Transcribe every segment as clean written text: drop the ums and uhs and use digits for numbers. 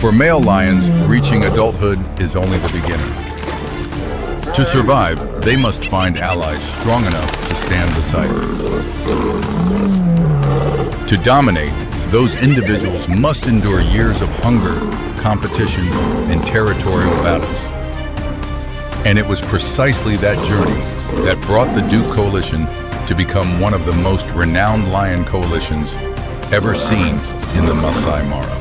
For male lions, reaching adulthood is only the beginning. To survive, they must find allies strong enough to stand beside them. To dominate, those individuals must endure years of hunger, competition, and territorial battles. And it was precisely that journey that brought the Duke Coalition to become one of the most renowned lion coalitions ever seen in the Masai Mara.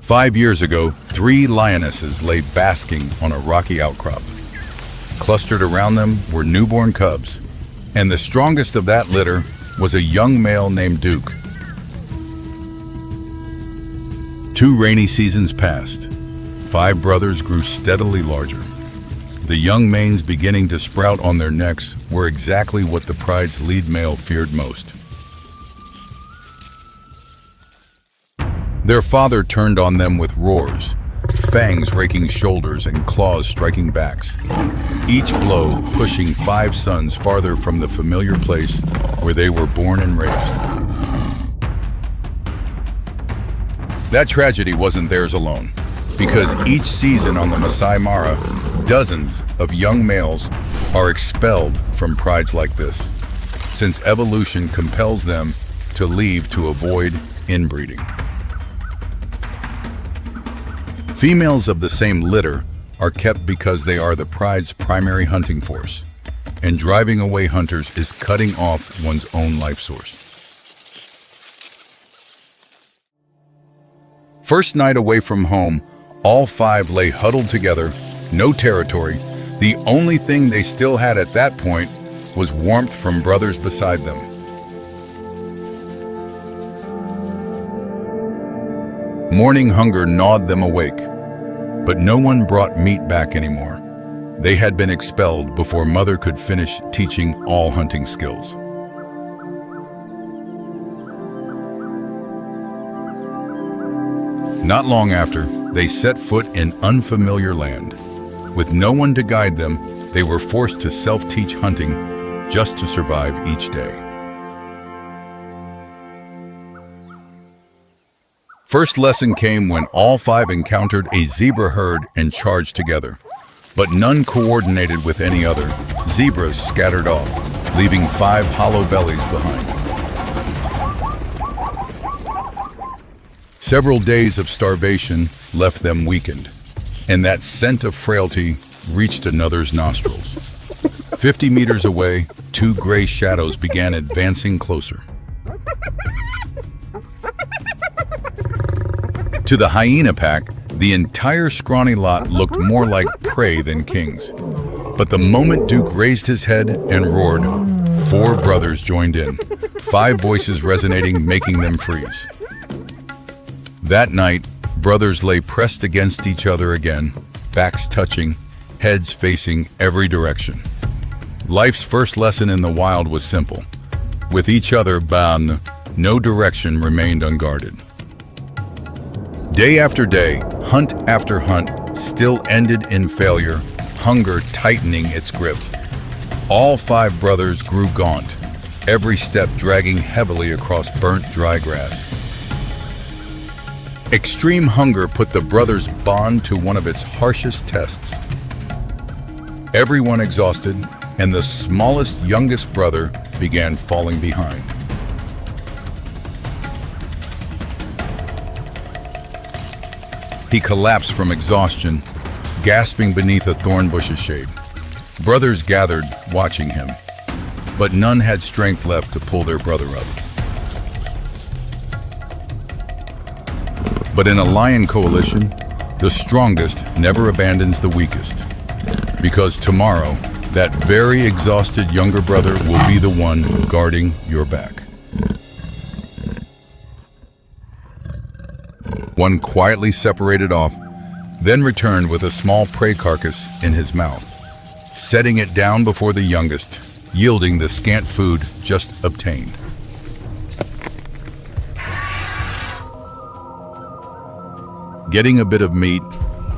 Five years ago, 3 lionesses lay basking on a rocky outcrop. Clustered around them were newborn cubs, and the strongest of that litter was a young male named Duke. 2 rainy seasons passed. 5 brothers grew steadily larger. The young manes beginning to sprout on their necks were exactly what the pride's lead male feared most. Their father turned on them with roars, fangs raking shoulders and claws striking backs, each blow pushing 5 sons farther from the familiar place where they were born and raised. That tragedy wasn't theirs alone, because each season on the Masai Mara, dozens of young males are expelled from prides like this, since evolution compels them to leave to avoid inbreeding. Females of the same litter are kept because they are the pride's primary hunting force, and driving away hunters is cutting off one's own life source. First night away from home, all 5 lay huddled together, no territory. The only thing they still had at that point was warmth from brothers beside them. Morning hunger gnawed them awake, but no one brought meat back anymore. They had been expelled before Mother could finish teaching all hunting skills. Not long after, they set foot in unfamiliar land. With no one to guide them, they were forced to self-teach hunting just to survive each day. First lesson came when all 5 encountered a zebra herd and charged together. But none coordinated with any other. Zebras scattered off, leaving 5 hollow bellies behind. Several days of starvation left them weakened, and that scent of frailty reached another's nostrils. 50 meters away, 2 gray shadows began advancing closer. To the hyena pack, the entire scrawny lot looked more like prey than kings. But the moment Duke raised his head and roared, 4 brothers joined in, 5 voices resonating, making them freeze. That night, brothers lay pressed against each other again, backs touching, heads facing every direction. Life's first lesson in the wild was simple. With each other bound, no direction remained unguarded. Day after day, hunt after hunt, still ended in failure, hunger tightening its grip. All 5 brothers grew gaunt, every step dragging heavily across burnt dry grass. Extreme hunger put the brothers' bond to one of its harshest tests. Everyone exhausted, and the smallest, youngest brother began falling behind. He collapsed from exhaustion, gasping beneath a thorn bush's shade. Brothers gathered, watching him, but none had strength left to pull their brother up. But in a lion coalition, the strongest never abandons the weakest, because tomorrow, that very exhausted younger brother will be the one guarding your back. One quietly separated off, then returned with a small prey carcass in his mouth, setting it down before the youngest, yielding the scant food just obtained. Getting a bit of meat,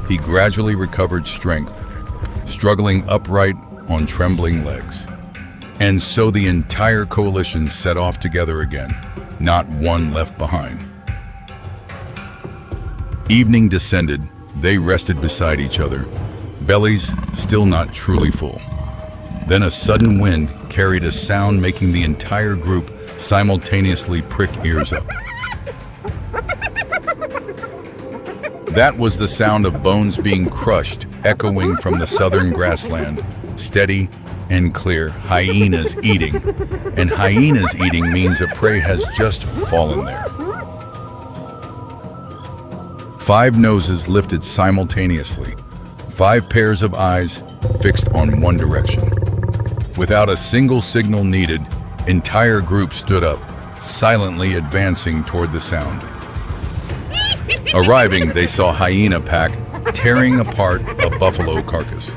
he gradually recovered strength, struggling upright on trembling legs. And so the entire coalition set off together again, not one left behind. Evening descended, they rested beside each other, bellies still not truly full. Then a sudden wind carried a sound, making the entire group simultaneously prick ears up. That was the sound of bones being crushed, echoing from the southern grassland, steady and clear. Hyenas eating. And hyenas eating means a prey has just fallen there. 5 noses lifted simultaneously, 5 pairs of eyes fixed on one direction. Without a single signal needed, entire group stood up, silently advancing toward the sound. Arriving, they saw hyena pack tearing apart a buffalo carcass.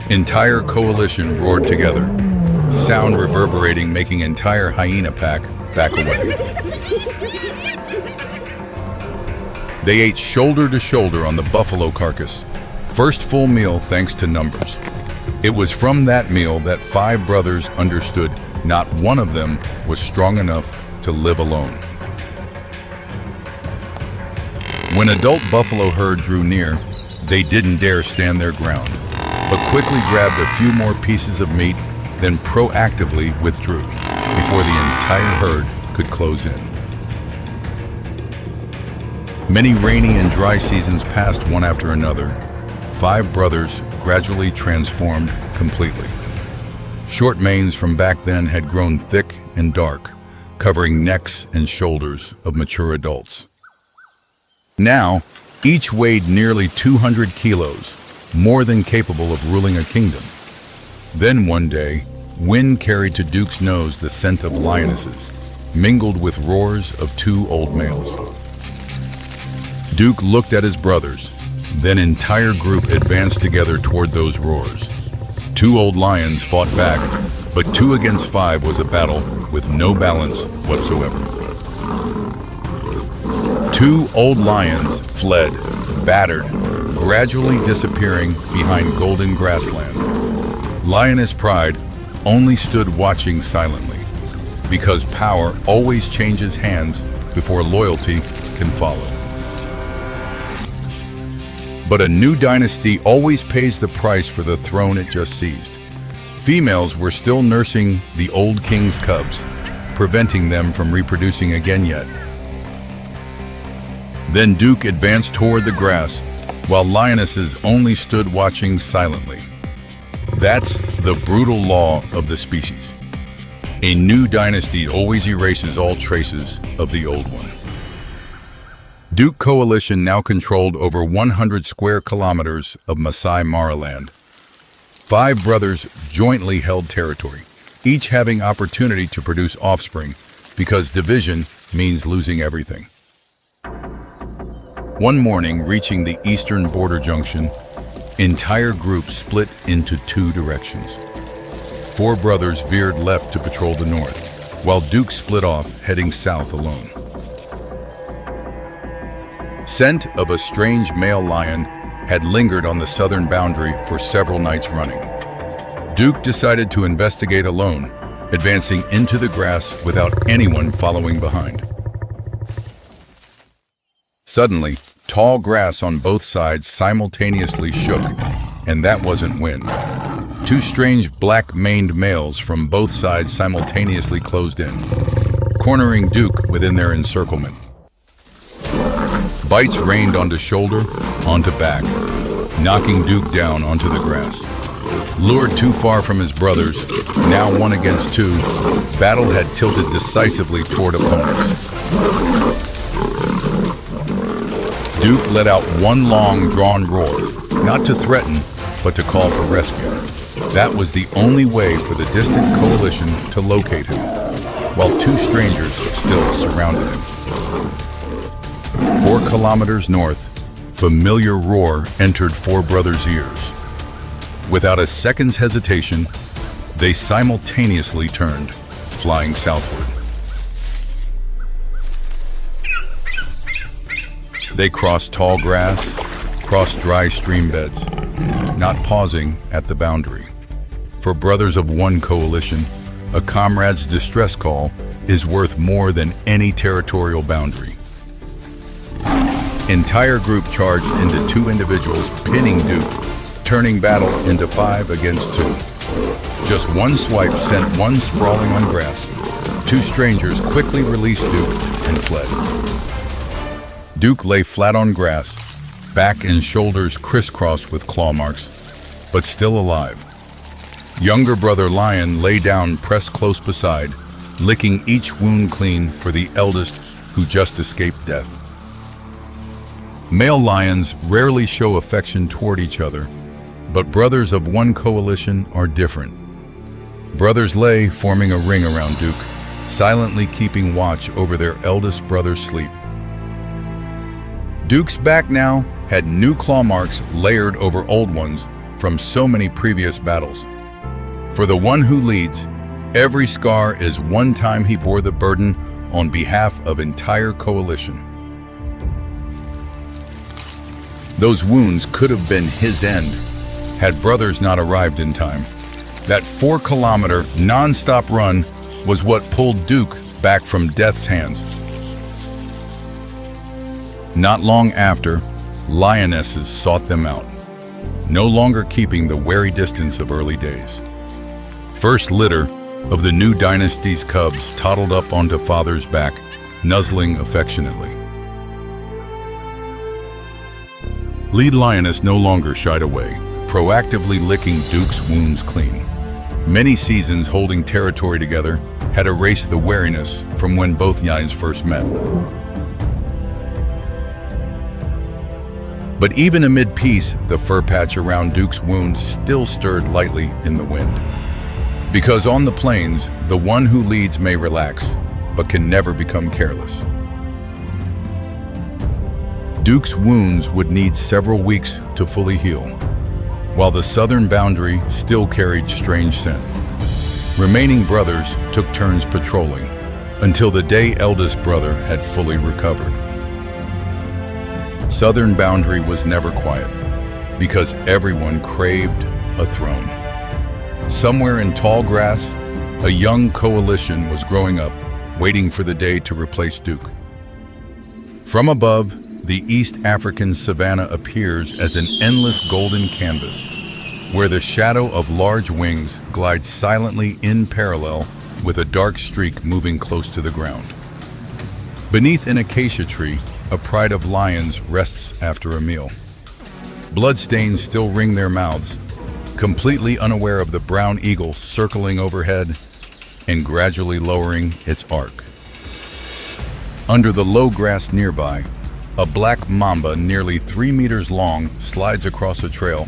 Entire coalition roared together, sound reverberating, making entire hyena pack back away. They ate shoulder to shoulder on the buffalo carcass. First full meal thanks to numbers. It was from that meal that 5 brothers understood not one of them was strong enough to live alone. When adult buffalo herd drew near, they didn't dare stand their ground, but quickly grabbed a few more pieces of meat, then proactively withdrew before the entire herd could close in. Many rainy and dry seasons passed one after another. 5 brothers gradually transformed completely. Short manes from back then had grown thick and dark, covering necks and shoulders of mature adults. Now, each weighed nearly 200 kilos, more than capable of ruling a kingdom. Then one day, wind carried to Duke's nose the scent of lionesses, mingled with roars of 2 old males. Duke looked at his brothers, then entire group advanced together toward those roars. 2 old lions fought back, but 2 against 5 was a battle with no balance whatsoever. 2 old lions fled, battered, gradually disappearing behind golden grassland. Lioness Pride only stood watching silently, because power always changes hands before loyalty can follow. But a new dynasty always pays the price for the throne it just seized. Females were still nursing the old king's cubs, preventing them from reproducing again yet. Then Duke advanced toward the grass, while lionesses only stood watching silently. That's the brutal law of the species. A new dynasty always erases all traces of the old one. Duke Coalition now controlled over 100 square kilometers of Masai Mara land. 5 brothers jointly held territory, each having opportunity to produce offspring, because division means losing everything. One morning, reaching the eastern border junction, entire group split into 2 directions. 4 brothers veered left to patrol the north, while Duke split off, heading south alone. Scent of a strange male lion had lingered on the southern boundary for several nights running. Duke decided to investigate alone, advancing into the grass without anyone following behind. Suddenly, tall grass on both sides simultaneously shook, and that wasn't wind. 2 strange black-maned males from both sides simultaneously closed in, cornering Duke within their encirclement. Bites rained onto shoulder, onto back, knocking Duke down onto the grass. Lured too far from his brothers, now 1 against 2, battle had tilted decisively toward opponents. Duke let out one long, drawn roar, not to threaten, but to call for rescue. That was the only way for the distant coalition to locate him, while 2 strangers still surrounded him. 4 kilometers north, familiar roar entered 4 brothers' ears. Without a second's hesitation, they simultaneously turned, flying southward. They crossed tall grass, across dry stream beds, not pausing at the boundary. For Brothers of One Coalition, a comrade's distress call is worth more than any territorial boundary. Entire group charged into two individuals, pinning Duke, turning battle into 5 against 2. Just one swipe sent one sprawling on grass. Two strangers quickly released Duke and fled. Duke lay flat on grass, back and shoulders crisscrossed with claw marks, but still alive. Younger brother Lion lay down pressed close beside, licking each wound clean for the eldest who just escaped death. Male lions rarely show affection toward each other, but Brothers of One Coalition are different. Brothers lay forming a ring around Duke, silently keeping watch over their eldest brother's sleep. Duke's back now had new claw marks layered over old ones from so many previous battles. For the one who leads, every scar is one time he bore the burden on behalf of entire coalition. Those wounds could have been his end had Brothers not arrived in time. That 4-kilometer non-stop run was what pulled Duke back from death's hands. Not long after, lionesses sought them out, no longer keeping the wary distance of early days. First litter of the new dynasty's cubs toddled up onto father's back, nuzzling affectionately. Lead lioness no longer shied away, proactively licking Duke's wounds clean. Many seasons holding territory together had erased the wariness from when both yines first met. But even amid peace, the fur patch around Duke's wound still stirred lightly in the wind. Because on the plains, the one who leads may relax, but can never become careless. Duke's wounds would need several weeks to fully heal, while the southern boundary still carried strange scent. Remaining brothers took turns patrolling until the day eldest brother had fully recovered. Southern boundary was never quiet because everyone craved a throne. Somewhere in tall grass, a young coalition was growing up, waiting for the day to replace Duke. From above, the East African Savannah appears as an endless golden canvas, where the shadow of large wings glides silently in parallel with a dark streak moving close to the ground. Beneath an acacia tree, a pride of lions rests after a meal. Bloodstains still ring their mouths, completely unaware of the brown eagle circling overhead and gradually lowering its arc. Under the low grass nearby, a black mamba nearly 3 meters long slides across a trail,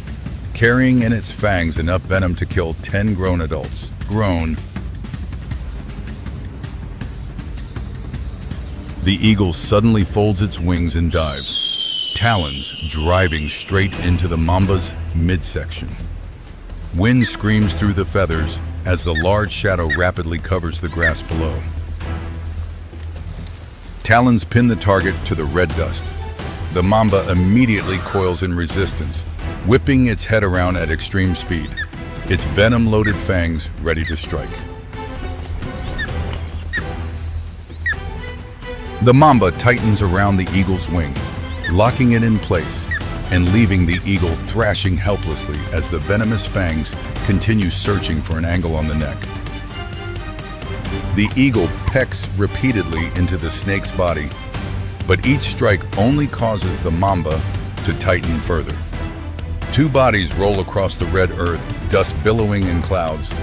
carrying in its fangs enough venom to kill 10 grown adults. The eagle suddenly folds its wings and dives, talons driving straight into the mamba's midsection. Wind screams through the feathers as the large shadow rapidly covers the grass below. Talons pin the target to the red dust. The mamba immediately coils in resistance, whipping its head around at extreme speed, its venom-loaded fangs ready to strike. The mamba tightens around the eagle's wing, locking it in place and leaving the eagle thrashing helplessly as the venomous fangs continue searching for an angle on the neck. The eagle pecks repeatedly into the snake's body, but each strike only causes the mamba to tighten further. Two bodies roll across the red earth, dust billowing in clouds,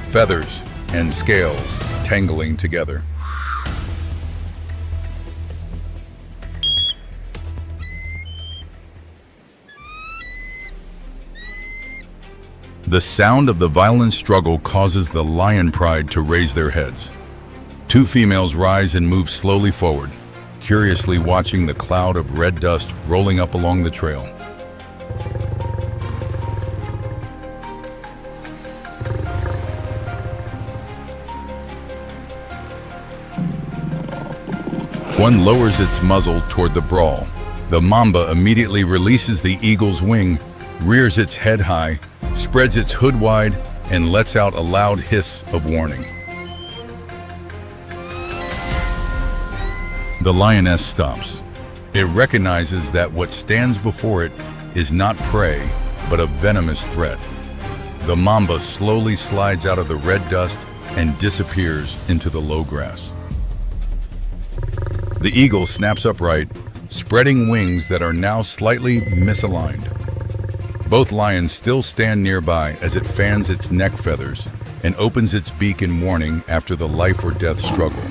feathers and scales tangling together. The sound of the violent struggle causes the lion pride to raise their heads. Two females rise and move slowly forward, curiously watching the cloud of red dust rolling up along the trail. One lowers its muzzle toward the brawl, The mamba immediately releases the eagle's wing, rears its head high, spreads its hood wide, and lets out a loud hiss of warning. The lioness stops. It recognizes that what stands before it is not prey, but a venomous threat. The mamba slowly slides out of the red dust and disappears into the low grass. The eagle snaps upright, spreading wings that are now slightly misaligned. Both lions still stand nearby as it fans its neck feathers and opens its beak in warning after the life or death struggle.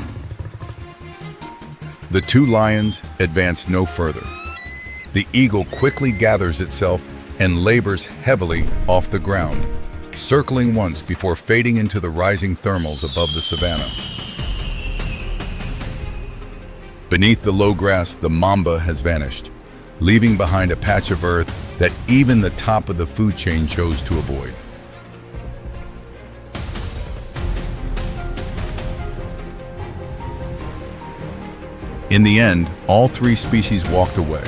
The two lions advance no further. The eagle quickly gathers itself and labors heavily off the ground, circling once before fading into the rising thermals above the savannah. Beneath the low grass, the mamba has vanished, leaving behind a patch of earth that even the top of the food chain chose to avoid. In the end, all three species walked away.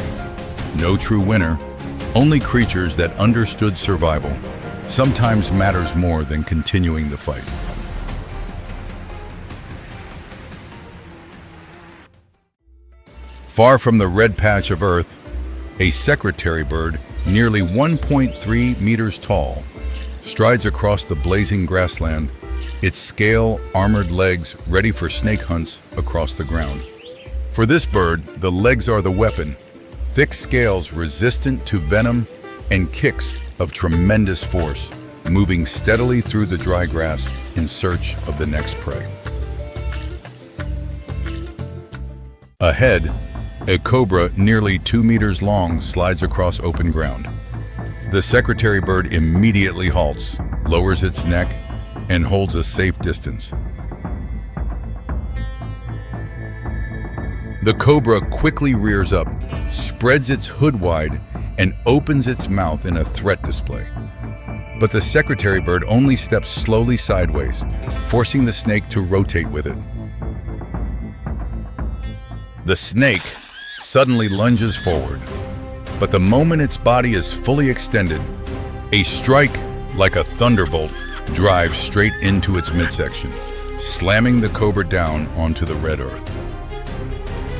No true winner, only creatures that understood survival sometimes matters more than continuing the fight. Far from the red patch of earth, a secretary bird, nearly 1.3 meters tall, strides across the blazing grassland, its scale-armored legs ready for snake hunts across the ground. For this bird, the legs are the weapon, thick scales resistant to venom and kicks of tremendous force, moving steadily through the dry grass in search of the next prey. Ahead, a cobra nearly 2 meters long slides across open ground. The secretary bird immediately halts, lowers its neck, and holds a safe distance. The cobra quickly rears up, spreads its hood wide, and opens its mouth in a threat display. But the secretary bird only steps slowly sideways, forcing the snake to rotate with it. The snake suddenly lunges forward, but the moment its body is fully extended, a strike like a thunderbolt drives straight into its midsection, slamming the cobra down onto the red earth.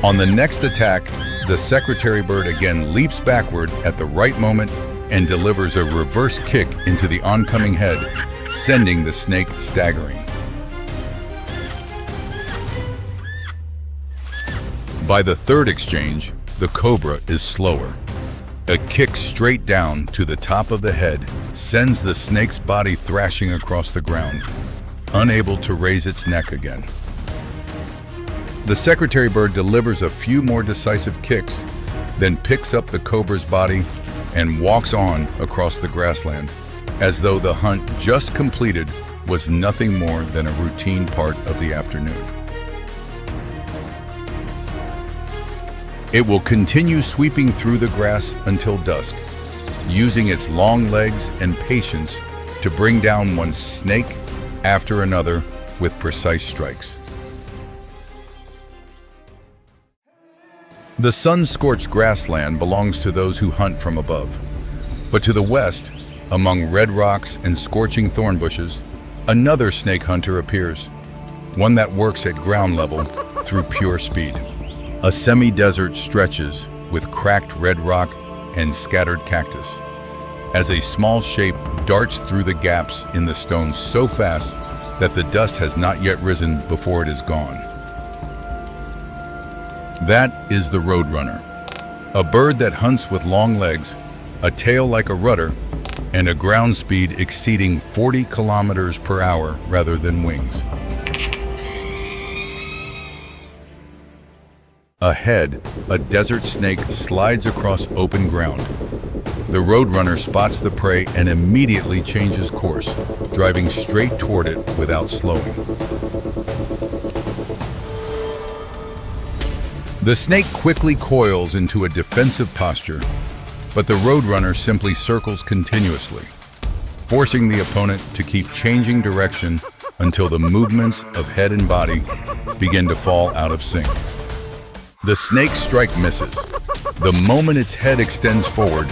On the next attack, the secretary bird again leaps backward at the right moment and delivers a reverse kick into the oncoming head, sending the snake staggering. By the third exchange, the cobra is slower. A kick straight down to the top of the head sends the snake's body thrashing across the ground, unable to raise its neck again. The secretary bird delivers a few more decisive kicks, then picks up the cobra's body and walks on across the grassland, as though the hunt just completed was nothing more than a routine part of the afternoon. It will continue sweeping through the grass until dusk, using its long legs and patience to bring down one snake after another with precise strikes. The sun-scorched grassland belongs to those who hunt from above. But to the west, among red rocks and scorching thorn bushes, another snake hunter appears, one that works at ground level through pure speed. A semi-desert stretches with cracked red rock and scattered cactus, as a small shape darts through the gaps in the stones so fast that the dust has not yet risen before it is gone. That is the roadrunner, a bird that hunts with long legs, a tail like a rudder, and a ground speed exceeding 40 kilometers per hour rather than wings. Ahead, a desert snake slides across open ground. The roadrunner spots the prey and immediately changes course, driving straight toward it without slowing. The snake quickly coils into a defensive posture, but the roadrunner simply circles continuously, forcing the opponent to keep changing direction until the movements of head and body begin to fall out of sync. The snake's strike misses, The moment its head extends forward,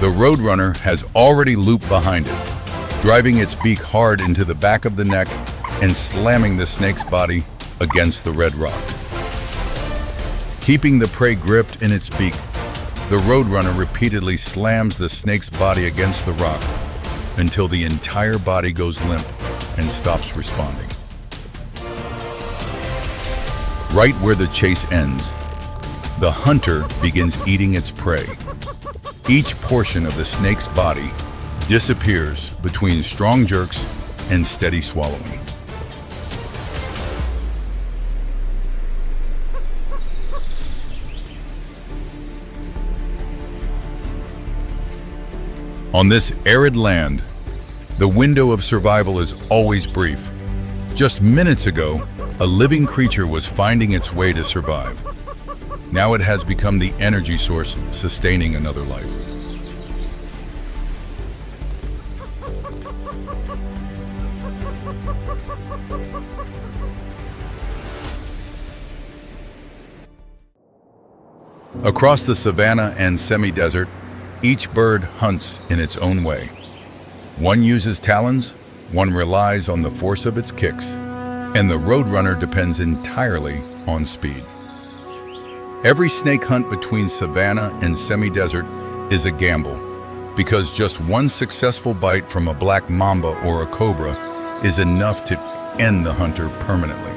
the roadrunner has already looped behind it, driving its beak hard into the back of the neck and slamming the snake's body against the red rock. Keeping the prey gripped in its beak, the roadrunner repeatedly slams the snake's body against the rock until the entire body goes limp and stops responding. Right where the chase ends, the hunter begins eating its prey. Each portion of the snake's body disappears between strong jerks and steady swallowing. On this arid land, the window of survival is always brief. Just minutes ago, a living creature was finding its way to survive. Now it has become the energy source sustaining another life. Across the savanna and semi-desert, each bird hunts in its own way. One uses talons, one relies on the force of its kicks, and the roadrunner depends entirely on speed. Every snake hunt between savanna and semi-desert is a gamble, because just one successful bite from a black mamba or a cobra is enough to end the hunter permanently.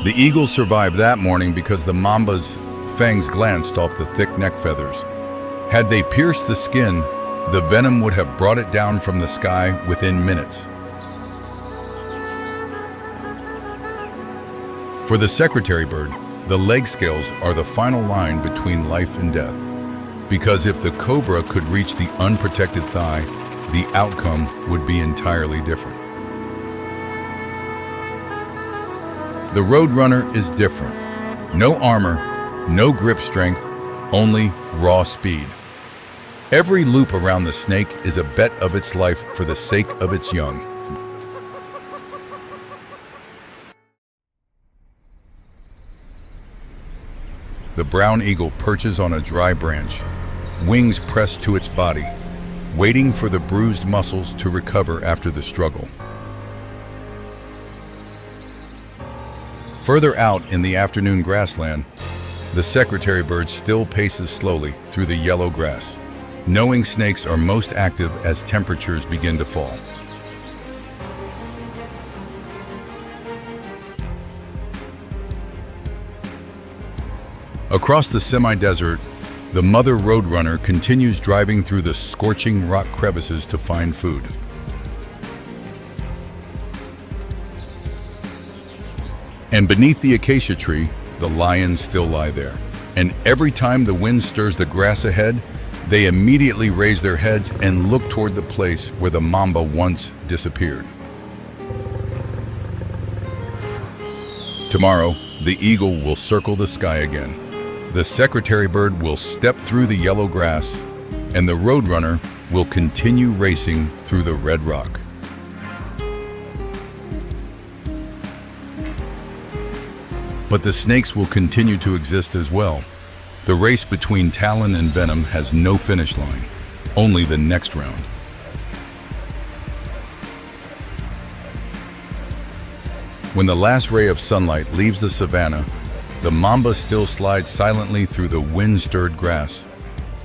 The eagle survived that morning because the mamba's fangs glanced off the thick neck feathers. Had they pierced the skin, the venom would have brought it down from the sky within minutes. For the secretary bird, the leg scales are the final line between life and death, because if the cobra could reach the unprotected thigh, the outcome would be entirely different. The roadrunner is different. No armor, no grip strength, only raw speed. Every loop around the snake is a bet of its life for the sake of its young. The brown eagle perches on a dry branch, wings pressed to its body, waiting for the bruised muscles to recover after the struggle. Further out in the afternoon grassland, the secretary bird still paces slowly through the yellow grass, knowing snakes are most active as temperatures begin to fall. Across the semi-desert, the mother roadrunner continues driving through the scorching rock crevices to find food. And beneath the acacia tree, the lions still lie there. And every time the wind stirs the grass ahead, they immediately raise their heads and look toward the place where the mamba once disappeared. Tomorrow, the eagle will circle the sky again. The secretary bird will step through the yellow grass, and the roadrunner will continue racing through the red rock. But the snakes will continue to exist as well. The race between talon and venom has no finish line, only the next round. When the last ray of sunlight leaves the savanna, the mamba still slides silently through the wind-stirred grass,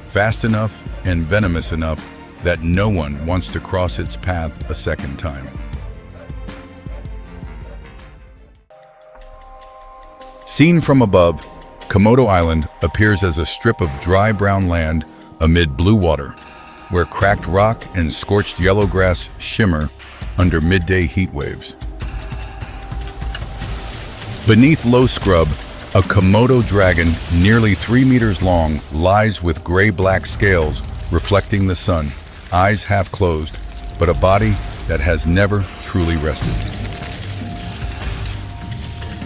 fast enough and venomous enough that no one wants to cross its path a second time. Seen from above, Komodo Island appears as a strip of dry brown land amid blue water, where cracked rock and scorched yellow grass shimmer under midday heat waves. Beneath low scrub, a Komodo dragon nearly 3 meters long lies with gray-black scales reflecting the sun, eyes half closed, but a body that has never truly rested.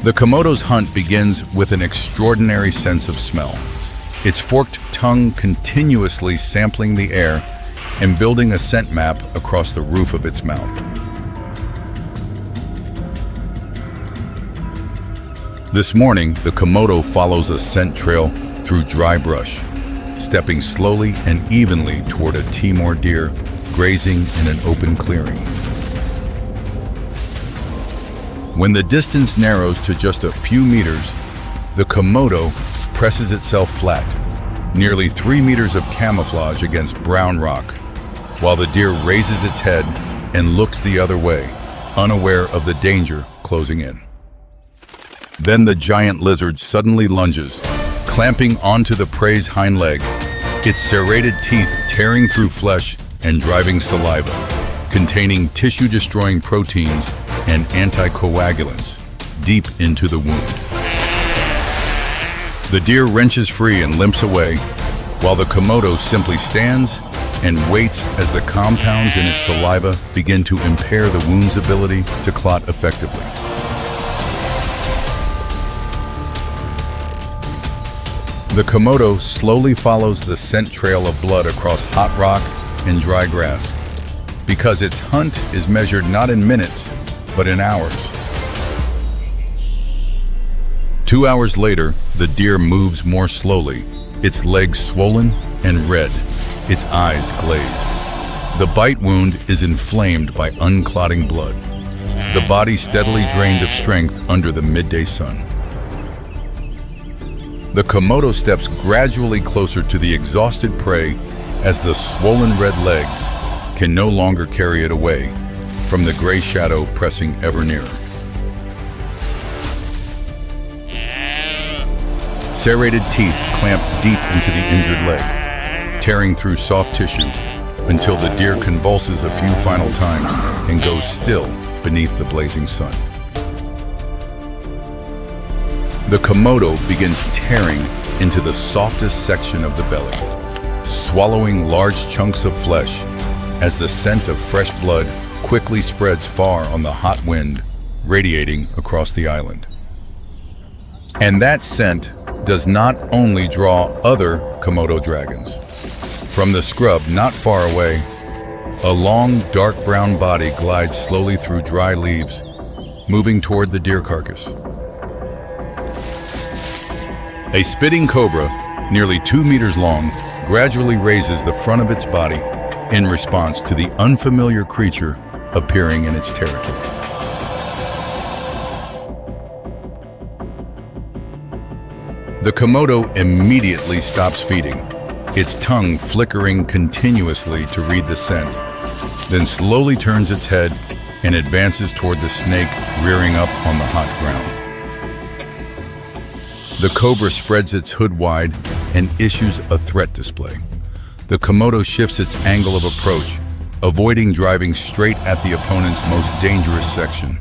The Komodo's hunt begins with an extraordinary sense of smell, its forked tongue continuously sampling the air and building a scent map across the roof of its mouth. This morning, the Komodo follows a scent trail through dry brush, stepping slowly and evenly toward a Timor deer grazing in an open clearing. When the distance narrows to just a few meters, the Komodo presses itself flat, nearly 3 meters of camouflage against brown rock, while the deer raises its head and looks the other way, unaware of the danger closing in. Then the giant lizard suddenly lunges, clamping onto the prey's hind leg, its serrated teeth tearing through flesh and driving saliva, containing tissue-destroying proteins and anticoagulants deep into the wound. The deer wrenches free and limps away, while the Komodo simply stands and waits as the compounds in its saliva begin to impair the wound's ability to clot effectively. The Komodo slowly follows the scent trail of blood across hot rock and dry grass, because its hunt is measured not in minutes, but in hours. 2 hours later, the deer moves more slowly, its legs swollen and red, its eyes glazed. The bite wound is inflamed by unclotting blood, the body steadily drained of strength under the midday sun. The Komodo steps gradually closer to the exhausted prey as the swollen red legs can no longer carry it away from the gray shadow pressing ever nearer. Serrated teeth clamp deep into the injured leg, tearing through soft tissue until the deer convulses a few final times and goes still beneath the blazing sun. The Komodo begins tearing into the softest section of the belly, swallowing large chunks of flesh as the scent of fresh blood quickly spreads far on the hot wind, radiating across the island. And that scent does not only draw other Komodo dragons. From the scrub not far away, a long, dark brown body glides slowly through dry leaves, moving toward the deer carcass. A spitting cobra, nearly 2 meters long, gradually raises the front of its body in response to the unfamiliar creature appearing in its territory. The Komodo immediately stops feeding, its tongue flickering continuously to read the scent, then slowly turns its head and advances toward the snake rearing up on the hot ground. The cobra spreads its hood wide and issues a threat display. The Komodo shifts its angle of approach, avoiding driving straight at the opponent's most dangerous section.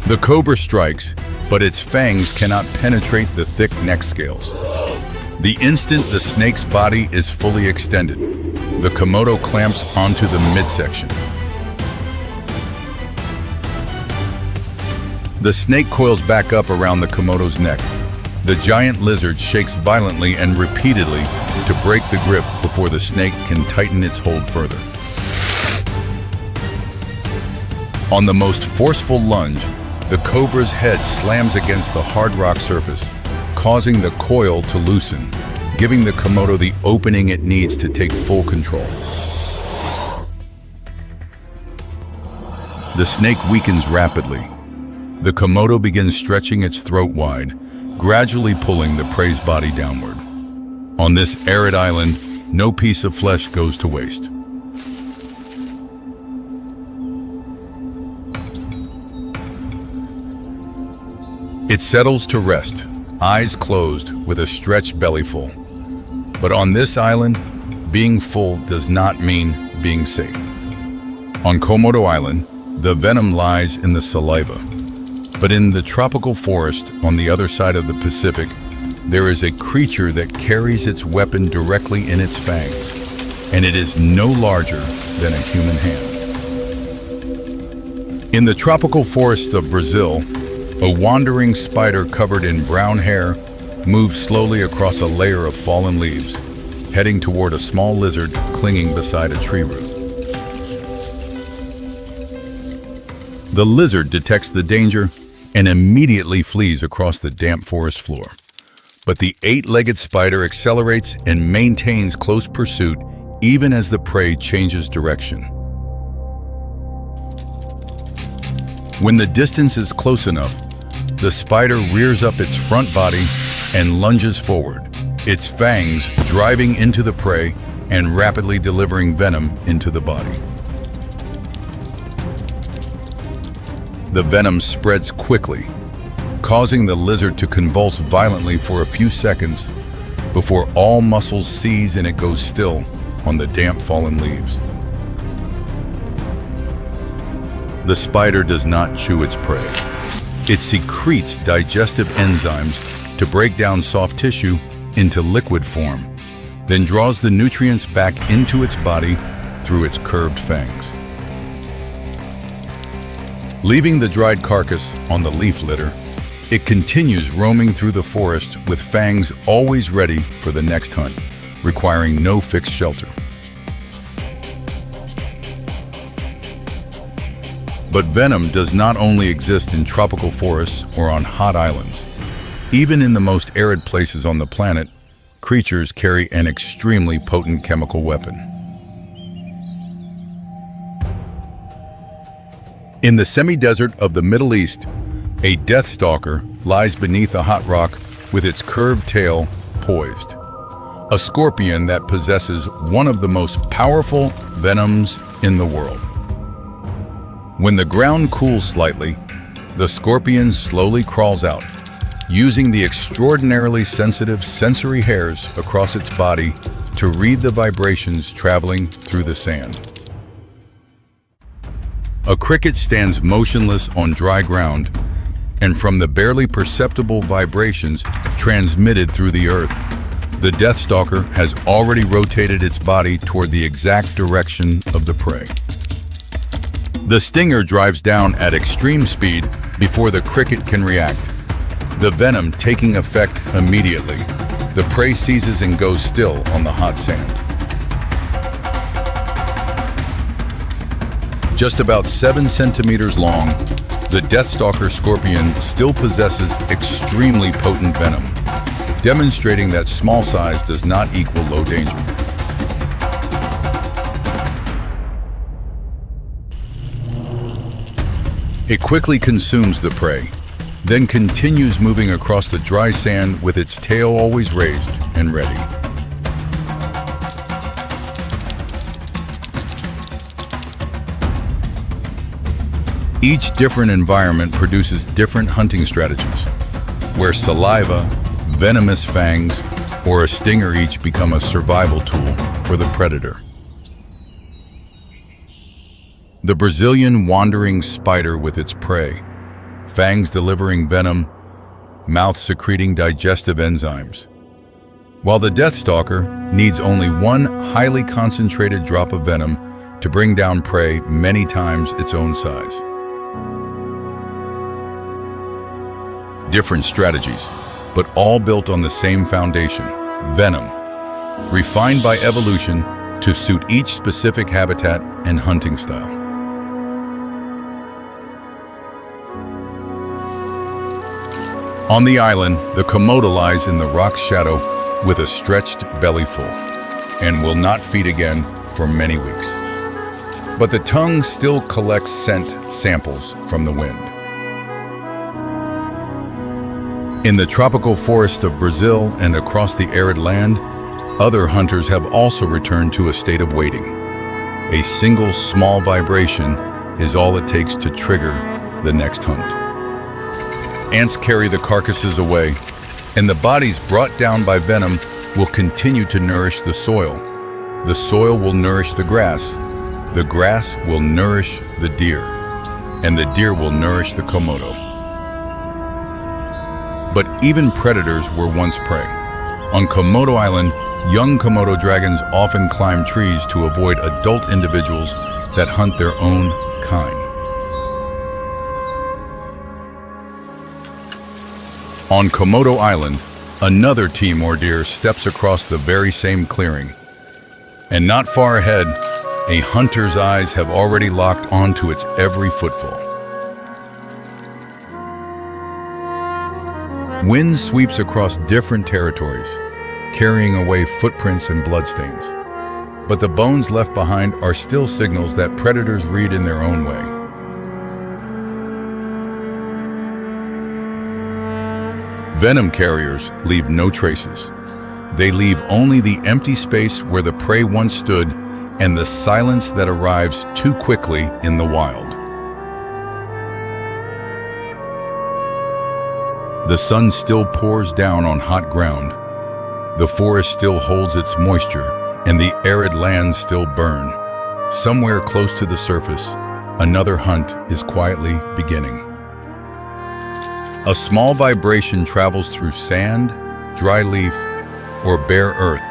The cobra strikes, but its fangs cannot penetrate the thick neck scales. The instant the snake's body is fully extended, the Komodo clamps onto the midsection. The snake coils back up around the Komodo's neck. The giant lizard shakes violently and repeatedly to break the grip before the snake can tighten its hold further. On the most forceful lunge, the cobra's head slams against the hard rock surface, causing the coil to loosen, giving the Komodo the opening it needs to take full control. The snake weakens rapidly. The Komodo begins stretching its throat wide, gradually pulling the prey's body downward. On this arid island, no piece of flesh goes to waste. It settles to rest, eyes closed with a stretched belly full. But on this island, being full does not mean being safe. On Komodo Island, the venom lies in the saliva. But in the tropical forest on the other side of the Pacific, there is a creature that carries its weapon directly in its fangs, and it is no larger than a human hand. In the tropical forests of Brazil, a wandering spider covered in brown hair moves slowly across a layer of fallen leaves, heading toward a small lizard clinging beside a tree root. The lizard detects the danger and immediately flees across the damp forest floor. But the eight-legged spider accelerates and maintains close pursuit even as the prey changes direction. When the distance is close enough, the spider rears up its front body and lunges forward, its fangs driving into the prey and rapidly delivering venom into the body. The venom spreads quickly, causing the lizard to convulse violently for a few seconds before all muscles seize and it goes still on the damp fallen leaves. The spider does not chew its prey. It secretes digestive enzymes to break down soft tissue into liquid form, then draws the nutrients back into its body through its curved fangs. Leaving the dried carcass on the leaf litter, it continues roaming through the forest with fangs always ready for the next hunt, requiring no fixed shelter. But venom does not only exist in tropical forests or on hot islands. Even in the most arid places on the planet, creatures carry an extremely potent chemical weapon. In the semi-desert of the Middle East, a deathstalker lies beneath a hot rock with its curved tail poised. A scorpion that possesses one of the most powerful venoms in the world. When the ground cools slightly, the scorpion slowly crawls out, using the extraordinarily sensitive sensory hairs across its body to read the vibrations traveling through the sand. A cricket stands motionless on dry ground, and from the barely perceptible vibrations transmitted through the earth, the deathstalker has already rotated its body toward the exact direction of the prey. The stinger drives down at extreme speed before the cricket can react, the venom taking effect immediately. The prey seizes and goes still on the hot sand. Just about 7 centimeters long, the deathstalker scorpion still possesses extremely potent venom, demonstrating that small size does not equal low danger. It quickly consumes the prey, then continues moving across the dry sand with its tail always raised and ready. Each different environment produces different hunting strategies, where saliva, venomous fangs, or a stinger each become a survival tool for the predator. The Brazilian wandering spider with its prey, fangs delivering venom, mouth secreting digestive enzymes. While the deathstalker needs only one highly concentrated drop of venom to bring down prey many times its own size. Different strategies, but all built on the same foundation, venom, refined by evolution to suit each specific habitat and hunting style. On the island, the Komodo lies in the rock's shadow with a stretched belly full and will not feed again for many weeks. But the tongue still collects scent samples from the wind. In the tropical forest of Brazil and across the arid land, other hunters have also returned to a state of waiting. A single small vibration is all it takes to trigger the next hunt. Ants carry the carcasses away, and the bodies brought down by venom will continue to nourish the soil. The soil will nourish the grass will nourish the deer, and the deer will nourish the Komodo. But even predators were once prey. On Komodo Island, young Komodo dragons often climb trees to avoid adult individuals that hunt their own kind. On Komodo Island, another Timor deer steps across the very same clearing. And not far ahead, a hunter's eyes have already locked onto its every footfall. Wind sweeps across different territories, carrying away footprints and bloodstains. But the bones left behind are still signals that predators read in their own way. Venom carriers leave no traces. They leave only the empty space where the prey once stood and the silence that arrives too quickly in the wild. The sun still pours down on hot ground. The forest still holds its moisture, and the arid lands still burn. Somewhere close to the surface, another hunt is quietly beginning. A small vibration travels through sand, dry leaf, or bare earth,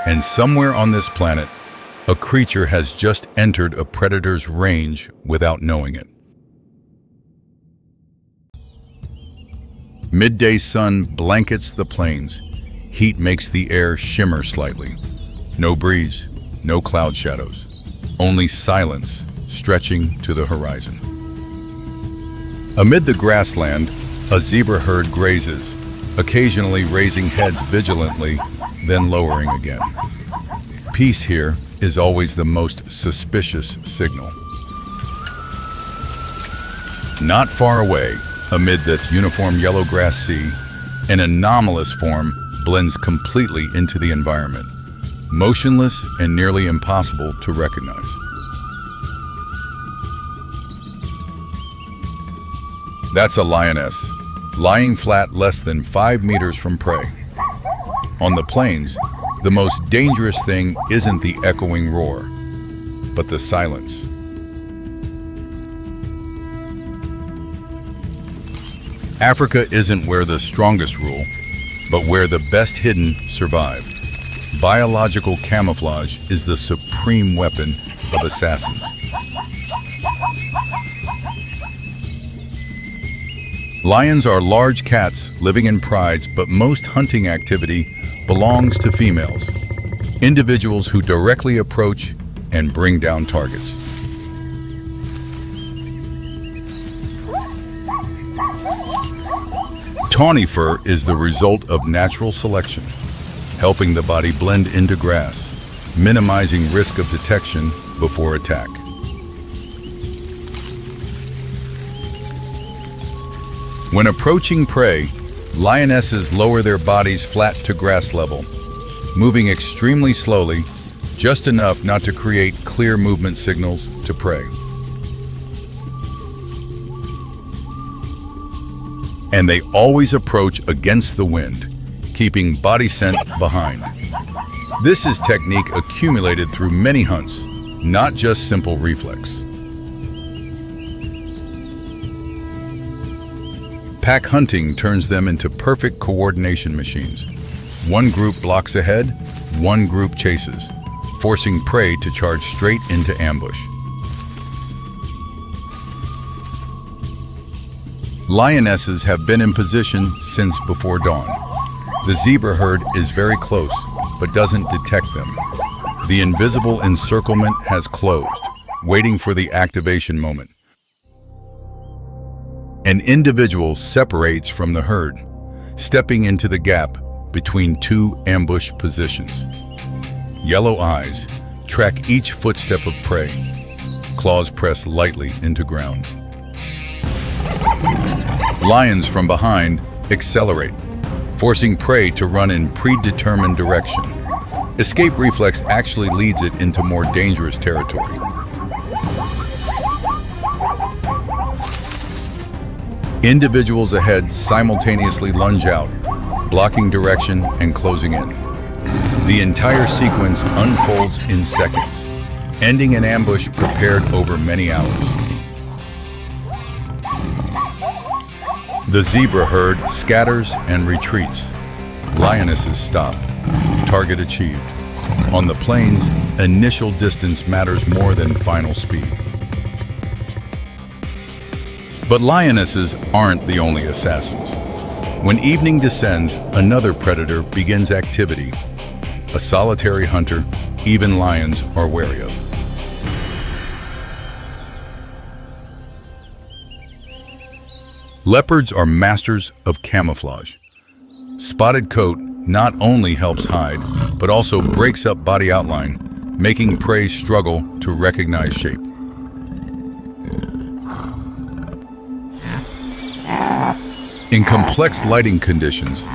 and somewhere on this planet, a creature has just entered a predator's range without knowing it. Midday sun blankets the plains. Heat makes the air shimmer slightly. No breeze, no cloud shadows, only silence stretching to the horizon. Amid the grassland, a zebra herd grazes, occasionally raising heads vigilantly, then lowering again. Peace here is always the most suspicious signal. Not far away, amid this uniform yellow grass sea, an anomalous form blends completely into the environment, motionless and nearly impossible to recognize. That's a lioness, lying flat less than 5 meters from prey. On the plains, the most dangerous thing isn't the echoing roar, but the silence. Africa isn't where the strongest rule, but where the best hidden survive. Biological camouflage is the supreme weapon of assassins. Lions are large cats living in prides, but most hunting activity belongs to females, individuals who directly approach and bring down targets. Tawny fur is the result of natural selection, helping the body blend into grass, minimizing risk of detection before attack. When approaching prey, lionesses lower their bodies flat to grass level, moving extremely slowly, just enough not to create clear movement signals to prey. And they always approach against the wind, keeping body scent behind. This is technique accumulated through many hunts, not just simple reflex. Pack hunting turns them into perfect coordination machines. One group blocks ahead, one group chases, forcing prey to charge straight into ambush. Lionesses have been in position since before dawn. The zebra herd is very close, but doesn't detect them. The invisible encirclement has closed, waiting for the activation moment. An individual separates from the herd, stepping into the gap between two ambush positions. Yellow eyes track each footstep of prey. Claws press lightly into ground. Lions from behind accelerate, forcing prey to run in predetermined direction. Escape reflex actually leads it into more dangerous territory. Individuals ahead simultaneously lunge out, blocking direction and closing in. The entire sequence unfolds in seconds, ending an ambush prepared over many hours. The zebra herd scatters and retreats. Lionesses stop. Target achieved. On the plains, initial distance matters more than final speed. But lionesses aren't the only assassins. When evening descends, another predator begins activity. A solitary hunter even lions are wary of. Leopards are masters of camouflage. Spotted coat not only helps hide, but also breaks up body outline, making prey struggle to recognize shape. In complex lighting conditions,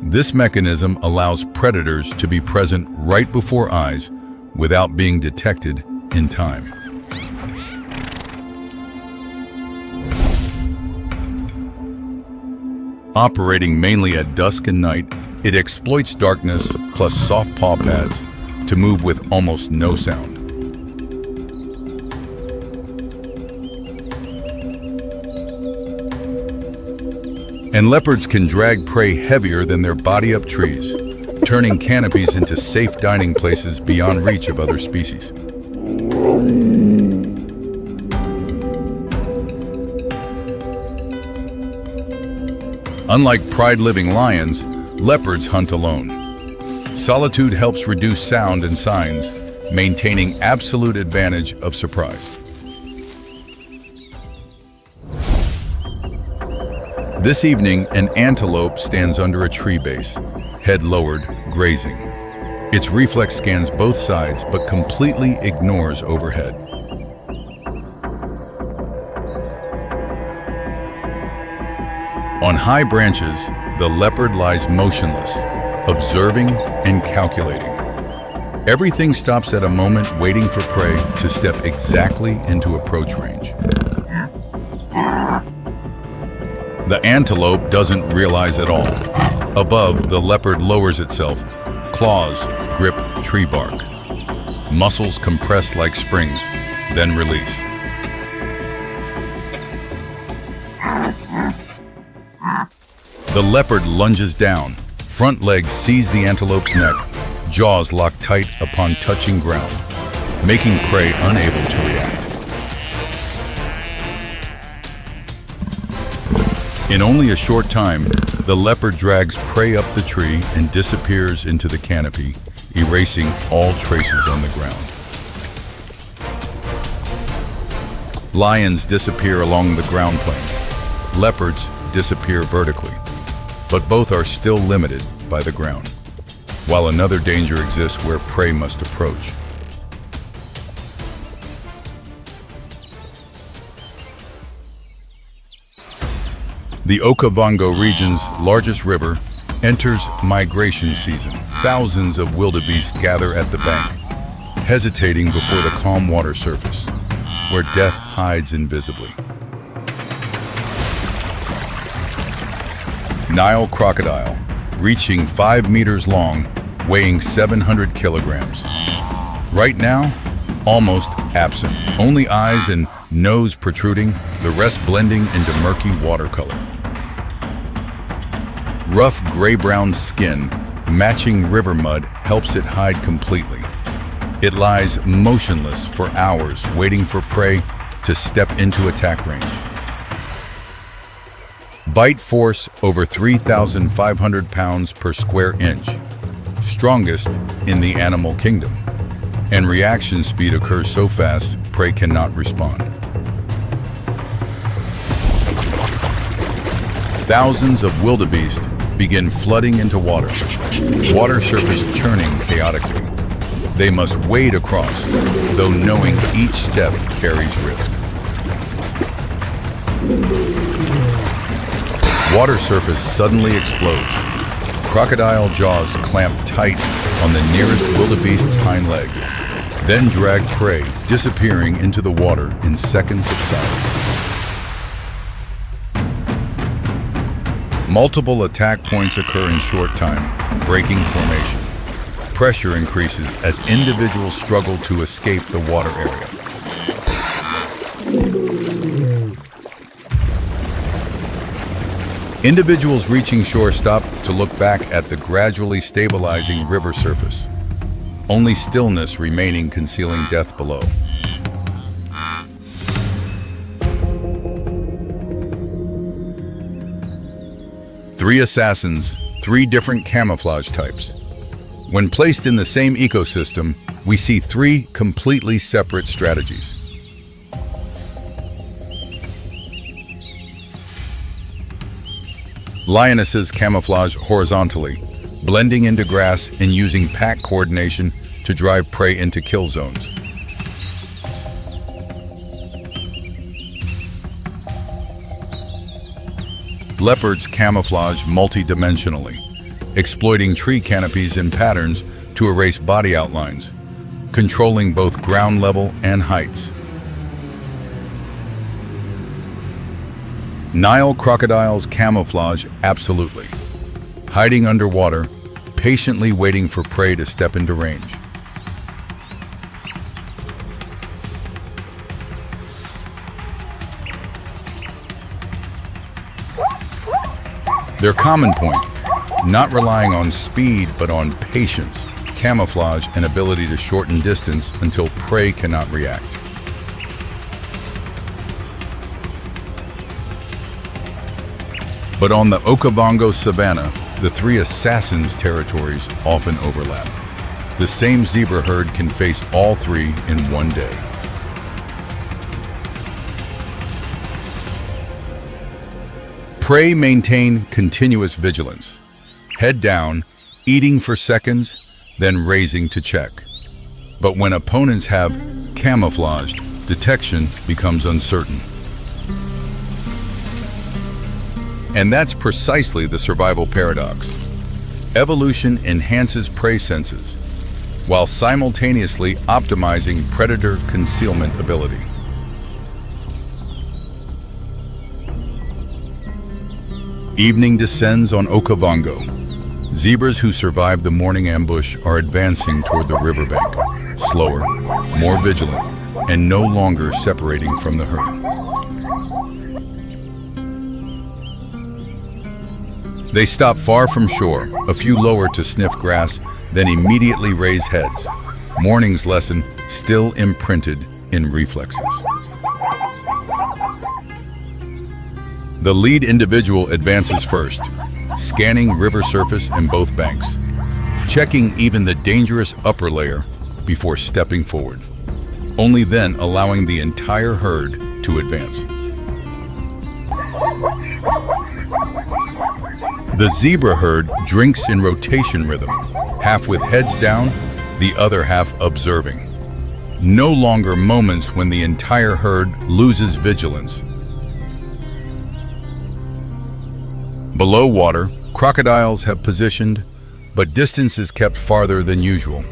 this mechanism allows predators to be present right before eyes without being detected in time. Operating mainly at dusk and night, it exploits darkness plus soft paw pads to move with almost no sound. And leopards can drag prey heavier than their body up trees, turning canopies into safe dining places beyond reach of other species. Unlike pride-living lions, leopards hunt alone. Solitude helps reduce sound and signs, maintaining absolute advantage of surprise. This evening, an antelope stands under a tree base, head lowered, grazing. Its reflex scans both sides but completely ignores overhead. On high branches, the leopard lies motionless, observing and calculating. Everything stops at a moment, waiting for prey to step exactly into approach range. The antelope doesn't realize at all. Above, the leopard lowers itself. Claws grip tree bark. Muscles compress like springs, then release. The leopard lunges down. Front legs seize the antelope's neck. Jaws lock tight upon touching ground, making prey unable to react. In only a short time, the leopard drags prey up the tree and disappears into the canopy, erasing all traces on the ground. Lions disappear along the ground plane. Leopards disappear vertically, but both are still limited by the ground, while another danger exists where prey must approach. The Okavango region's largest river enters migration season. Thousands of wildebeest gather at the bank, hesitating before the calm water surface, where death hides invisibly. Nile crocodile, reaching 5 meters long, weighing 700 kilograms. Right now, almost absent. Only eyes and nose protruding, the rest blending into murky watercolor. Rough gray-brown skin, matching river mud, helps it hide completely. It lies motionless for hours, waiting for prey to step into attack range. Bite force over 3,500 pounds per square inch, strongest in the animal kingdom. And reaction speed occurs so fast, prey cannot respond. Thousands of wildebeest begin flooding into water surface churning chaotically. They must wade across, though knowing each step carries risk. Water surface suddenly explodes. Crocodile jaws clamp tight on the nearest wildebeest's hind leg, then drag prey, disappearing into the water in seconds of silence. Multiple attack points occur in short time, breaking formation. Pressure increases as individuals struggle to escape the water area. Individuals reaching shore stop to look back at the gradually stabilizing river surface, only stillness remaining, concealing death below. Three assassins, three different camouflage types. When placed in the same ecosystem, we see three completely separate strategies. Lionesses camouflage horizontally, blending into grass and using pack coordination to drive prey into kill zones. Leopards camouflage multidimensionally, exploiting tree canopies and patterns to erase body outlines, controlling both ground level and heights. Nile crocodiles camouflage absolutely, hiding underwater, patiently waiting for prey to step into range. Their common point, not relying on speed but on patience, camouflage, and ability to shorten distance until prey cannot react. But on the Okavango Savannah, the three assassins' territories often overlap. The same zebra herd can face all three in one day. Prey maintain continuous vigilance. Head down, eating for seconds, then raising to check. But when opponents have camouflaged, detection becomes uncertain. And that's precisely the survival paradox. Evolution enhances prey senses, while simultaneously optimizing predator concealment ability. Evening descends on Okavango. Zebras who survived the morning ambush are advancing toward the riverbank, slower, more vigilant, and no longer separating from the herd. They stop far from shore, a few lower to sniff grass, then immediately raise heads. Morning's lesson still imprinted in reflexes. The lead individual advances first, scanning river surface and both banks, checking even the dangerous upper layer before stepping forward, only then allowing the entire herd to advance. The zebra herd drinks in rotation rhythm, half with heads down, the other half observing. No longer moments when the entire herd loses vigilance. Below water, crocodiles have positioned, but distance is kept farther than usual,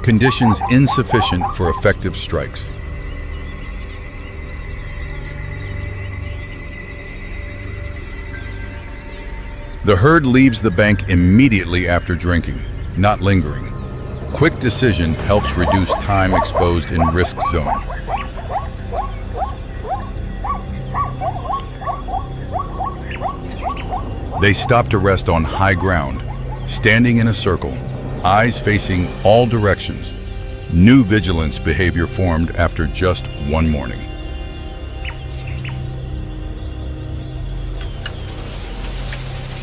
conditions insufficient for effective strikes. The herd leaves the bank immediately after drinking, not lingering. Quick decision helps reduce time exposed in risk zone. They stop to rest on high ground, standing in a circle, eyes facing all directions. New vigilance behavior formed after just one morning.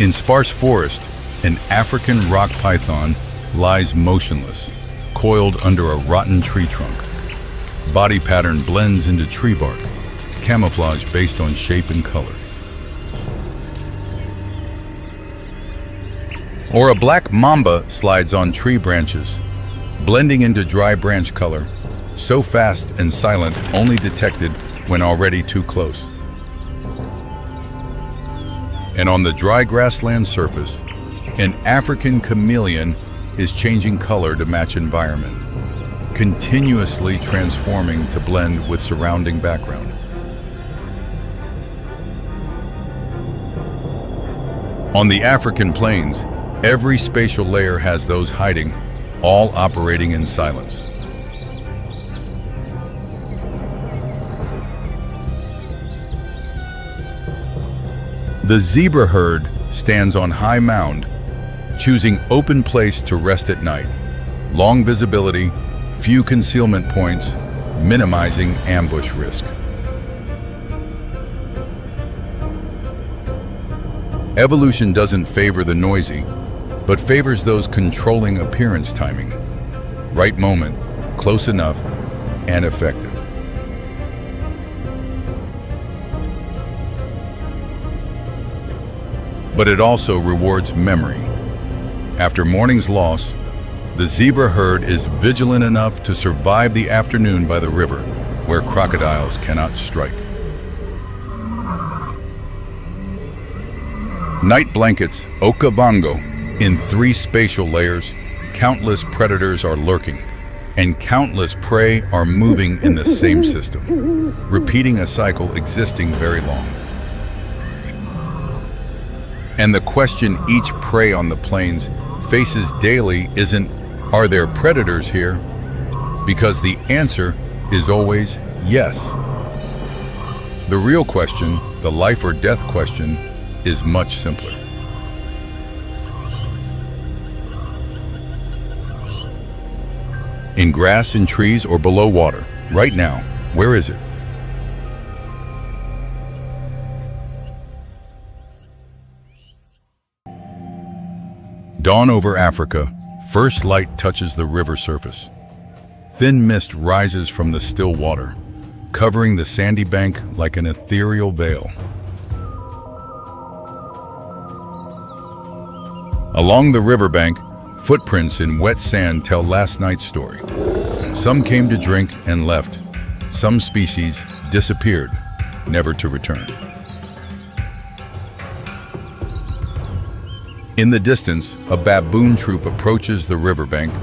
In sparse forest, an African rock python lies motionless, coiled under a rotten tree trunk. Body pattern blends into tree bark, camouflage based on shape and color. Or a black mamba slides on tree branches, blending into dry branch color, so fast and silent only detected when already too close. And on the dry grassland surface, an African chameleon is changing color to match environment, continuously transforming to blend with surrounding background. On the African plains, every spatial layer has those hiding, all operating in silence. The zebra herd stands on high mound, choosing open place to rest at night. Long visibility, few concealment points, minimizing ambush risk. Evolution doesn't favor the noisy, but favors those controlling appearance timing. Right moment, close enough, and effective. but it also rewards memory. After morning's loss, the zebra herd is vigilant enough to survive the afternoon by the river, where crocodiles cannot strike. Night blankets Okavango in 3 spatial layers. Countless predators are lurking, and countless prey are moving in the same system, repeating a cycle existing very long. And the question each prey on the plains faces daily isn't, are there predators here? Because the answer is always yes. The real question, the life or death question, is much simpler. In grass, in trees, or below water, right now, where is it? Dawn over Africa, first light touches the river surface. Thin mist rises from the still water, covering the sandy bank like an ethereal veil. Along the riverbank, footprints in wet sand tell last night's story. Some came to drink and left. Some species disappeared, never to return. In the distance, a baboon troop approaches the riverbank,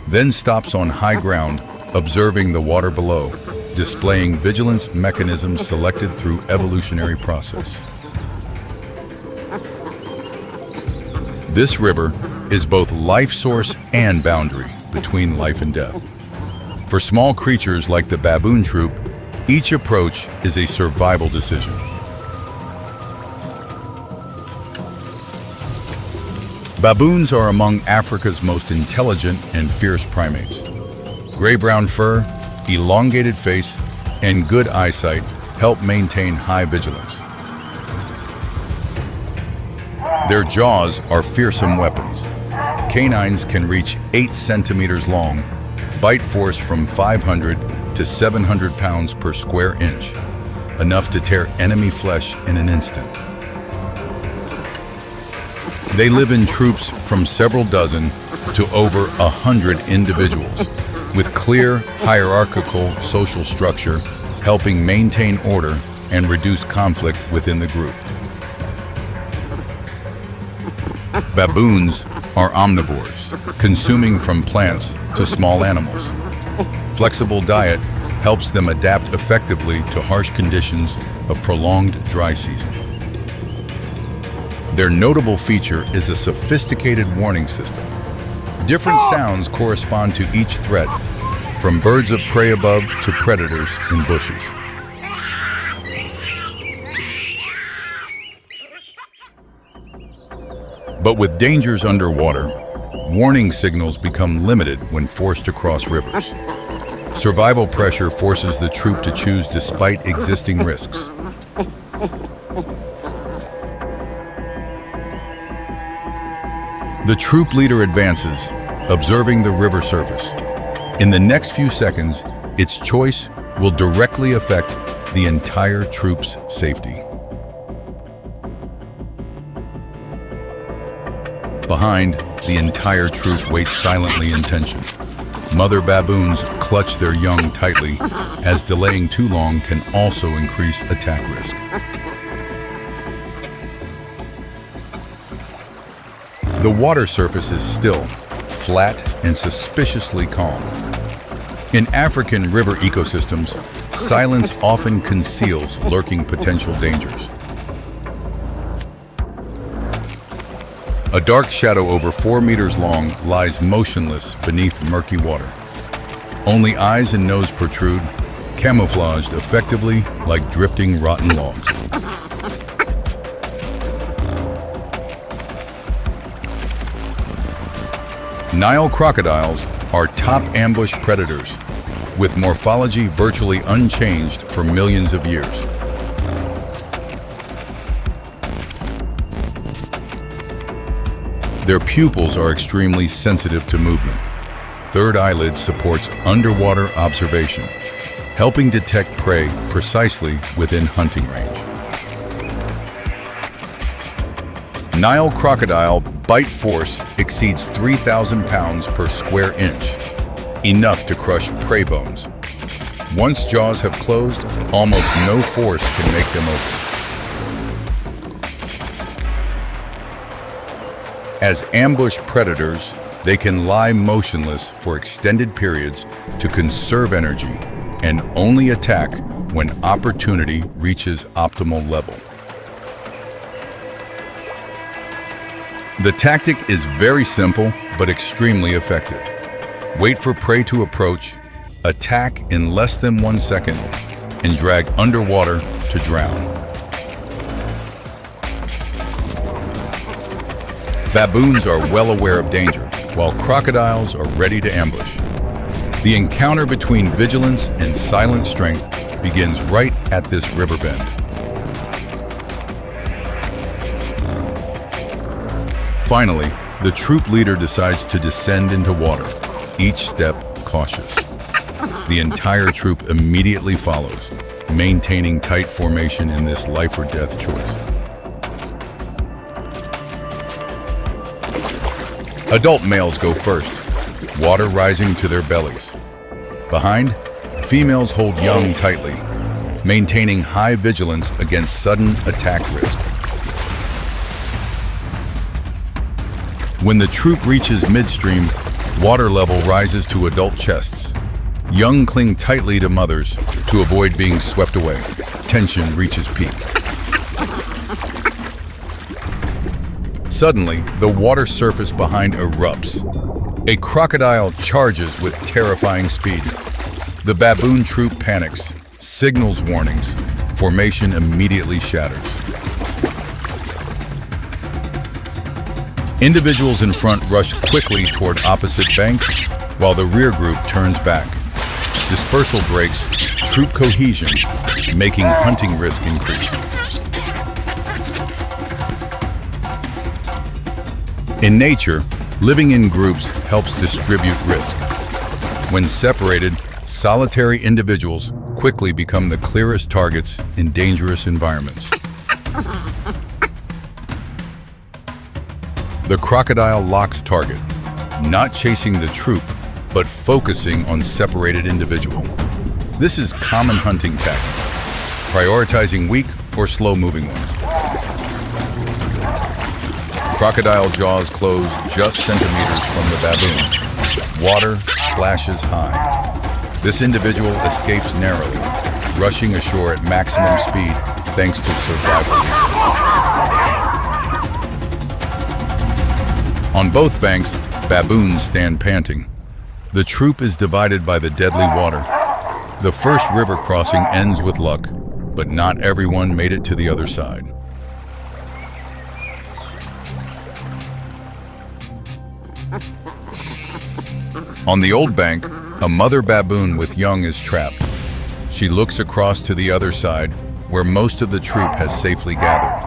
then stops on high ground, observing the water below, displaying vigilance mechanisms selected through evolutionary process. This river is both life source and boundary between life and death. For small creatures like the baboon troop, each approach is a survival decision. Baboons are among Africa's most intelligent and fierce primates. Gray-brown fur, elongated face, and good eyesight help maintain high vigilance. Their jaws are fearsome weapons. Canines can reach 8 centimeters long, bite force from 500 to 700 pounds per square inch, enough to tear enemy flesh in an instant. They live in troops from several dozen to over 100 individuals, with clear hierarchical social structure helping maintain order and reduce conflict within the group. Baboons are omnivores, consuming from plants to small animals. Flexible diet helps them adapt effectively to harsh conditions of prolonged dry season. Their notable feature is a sophisticated warning system. Different sounds correspond to each threat, from birds of prey above to predators in bushes. But with dangers underwater, warning signals become limited when forced to cross rivers. Survival pressure forces the troop to choose despite existing risks. The troop leader advances, observing the river surface. In the next few seconds, its choice will directly affect the entire troop's safety. Behind, the entire troop waits silently in tension. Mother baboons clutch their young tightly, as delaying too long can also increase attack risk. The water surface is still, flat, and suspiciously calm. In African river ecosystems, silence often conceals lurking potential dangers. A dark shadow over 4 meters long lies motionless beneath murky water. Only eyes and nose protrude, camouflaged effectively like drifting rotten logs. Nile crocodiles are top ambush predators, with morphology virtually unchanged for millions of years. Their pupils are extremely sensitive to movement. Third eyelid supports underwater observation, helping detect prey precisely within hunting range. Nile crocodile bite force exceeds 3,000 pounds per square inch, enough to crush prey bones. Once jaws have closed, almost no force can make them open. As ambush predators, they can lie motionless for extended periods to conserve energy and only attack when opportunity reaches optimal level. The tactic is very simple but extremely effective. Wait for prey to approach, attack in less than 1 second, and drag underwater to drown. Baboons are well aware of danger, while crocodiles are ready to ambush. The encounter between vigilance and silent strength begins right at this river bend. Finally, the troop leader decides to descend into water, each step cautious. The entire troop immediately follows, maintaining tight formation in this life or death choice. Adult males go first, water rising to their bellies. Behind, females hold young tightly, maintaining high vigilance against sudden attack risk. When the troop reaches midstream, water level rises to adult chests. Young cling tightly to mothers to avoid being swept away. Tension reaches peak. Suddenly, the water surface behind erupts. A crocodile charges with terrifying speed. The baboon troop panics, signals warnings. Formation immediately shatters. Individuals in front rush quickly toward opposite bank, while the rear group turns back. Dispersal breaks troop cohesion, making hunting risk increase. In nature, living in groups helps distribute risk. When separated, solitary individuals quickly become the clearest targets in dangerous environments. The crocodile locks target, not chasing the troop, but focusing on separated individual. This is common hunting tactic, prioritizing weak or slow-moving ones. Crocodile jaws close just centimeters from the baboon. Water splashes high. This individual escapes narrowly, rushing ashore at maximum speed thanks to survival reflexes. On both banks, baboons stand panting. The troop is divided by the deadly water. The first river crossing ends with luck, but not everyone made it to the other side. On the old bank, a mother baboon with young is trapped. She looks across to the other side, where most of the troop has safely gathered.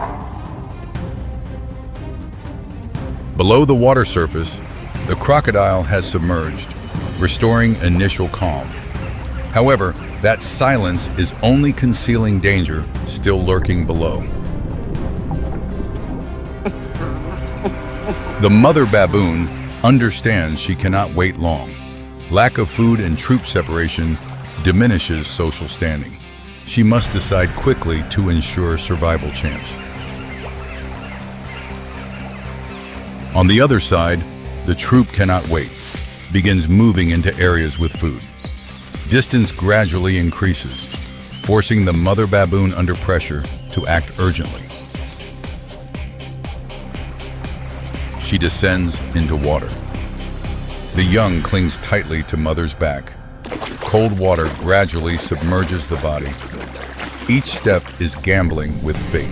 Below the water surface, the crocodile has submerged, restoring initial calm. However, that silence is only concealing danger still lurking below. The mother baboon understands she cannot wait long. Lack of food and troop separation diminishes social standing. She must decide quickly to ensure survival chance. On the other side, the troop cannot wait, begins moving into areas with food. Distance gradually increases, forcing the mother baboon under pressure to act urgently. She descends into water. The young clings tightly to mother's back. Cold water gradually submerges the body. Each step is gambling with fate.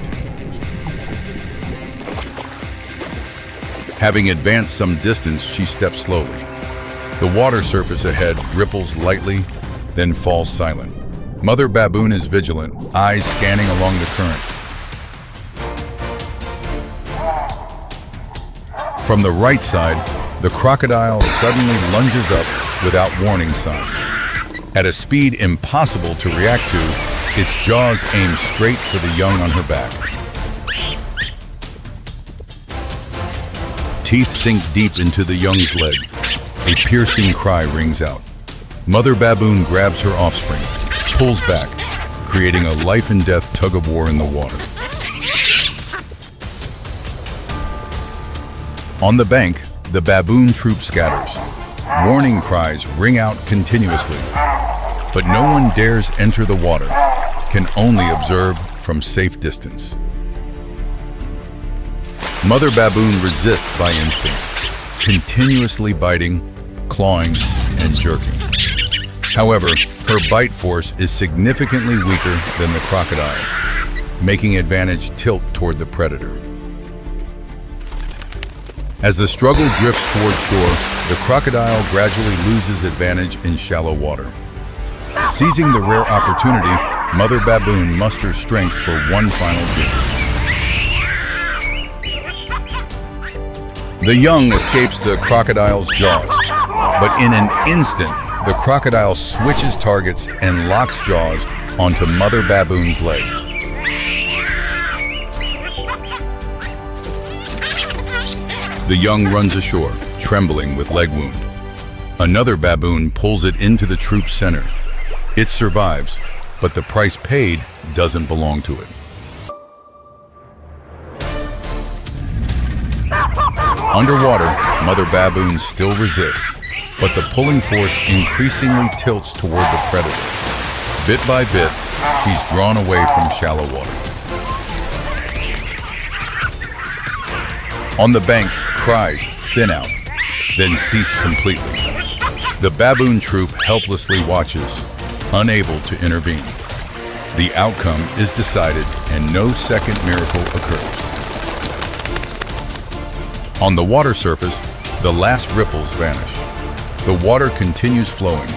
Having advanced some distance, she steps slowly. The water surface ahead ripples lightly, then falls silent. Mother baboon is vigilant, eyes scanning along the current. From the right side, the crocodile suddenly lunges up without warning signs. At a speed impossible to react to, its jaws aim straight for the young on her back. teeth sink deep into the young's leg. A piercing cry rings out. Mother baboon grabs her offspring, pulls back, creating a life-and-death tug-of-war in the water. On the bank, the baboon troop scatters. Warning cries ring out continuously, but no one dares enter the water, can only observe from safe distance. Mother baboon resists by instinct, continuously biting, clawing, and jerking. However, her bite force is significantly weaker than the crocodile's, making advantage tilt toward the predator. As the struggle drifts toward shore, the crocodile gradually loses advantage in shallow water. Seizing the rare opportunity, Mother baboon musters strength for one final jerk. The young escapes the crocodile's jaws, but in an instant, the crocodile switches targets and locks jaws onto Mother baboon's leg. The young runs ashore, trembling with leg wound. Another baboon pulls it into the troop's center. It survives, but the price paid doesn't belong to it. Underwater, Mother baboon still resists, but the pulling force increasingly tilts toward the predator. Bit by bit, she's drawn away from shallow water. On the bank, cries thin out, then cease completely. The baboon troop helplessly watches, unable to intervene. The outcome is decided and no second miracle occurs. On the water surface, the last ripples vanish. The water continues flowing,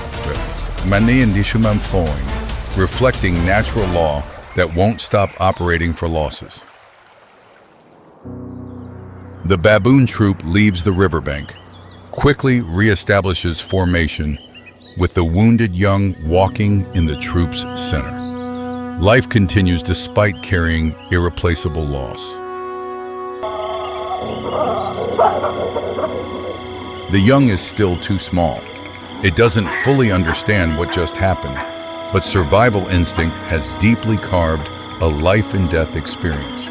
reflecting natural law that won't stop operating for losses. The baboon troop leaves the riverbank, quickly reestablishes formation, with the wounded young walking in the troop's center. Life continues despite carrying irreplaceable loss. The young is still too small. It doesn't fully understand what just happened, but survival instinct has deeply carved a life and death experience.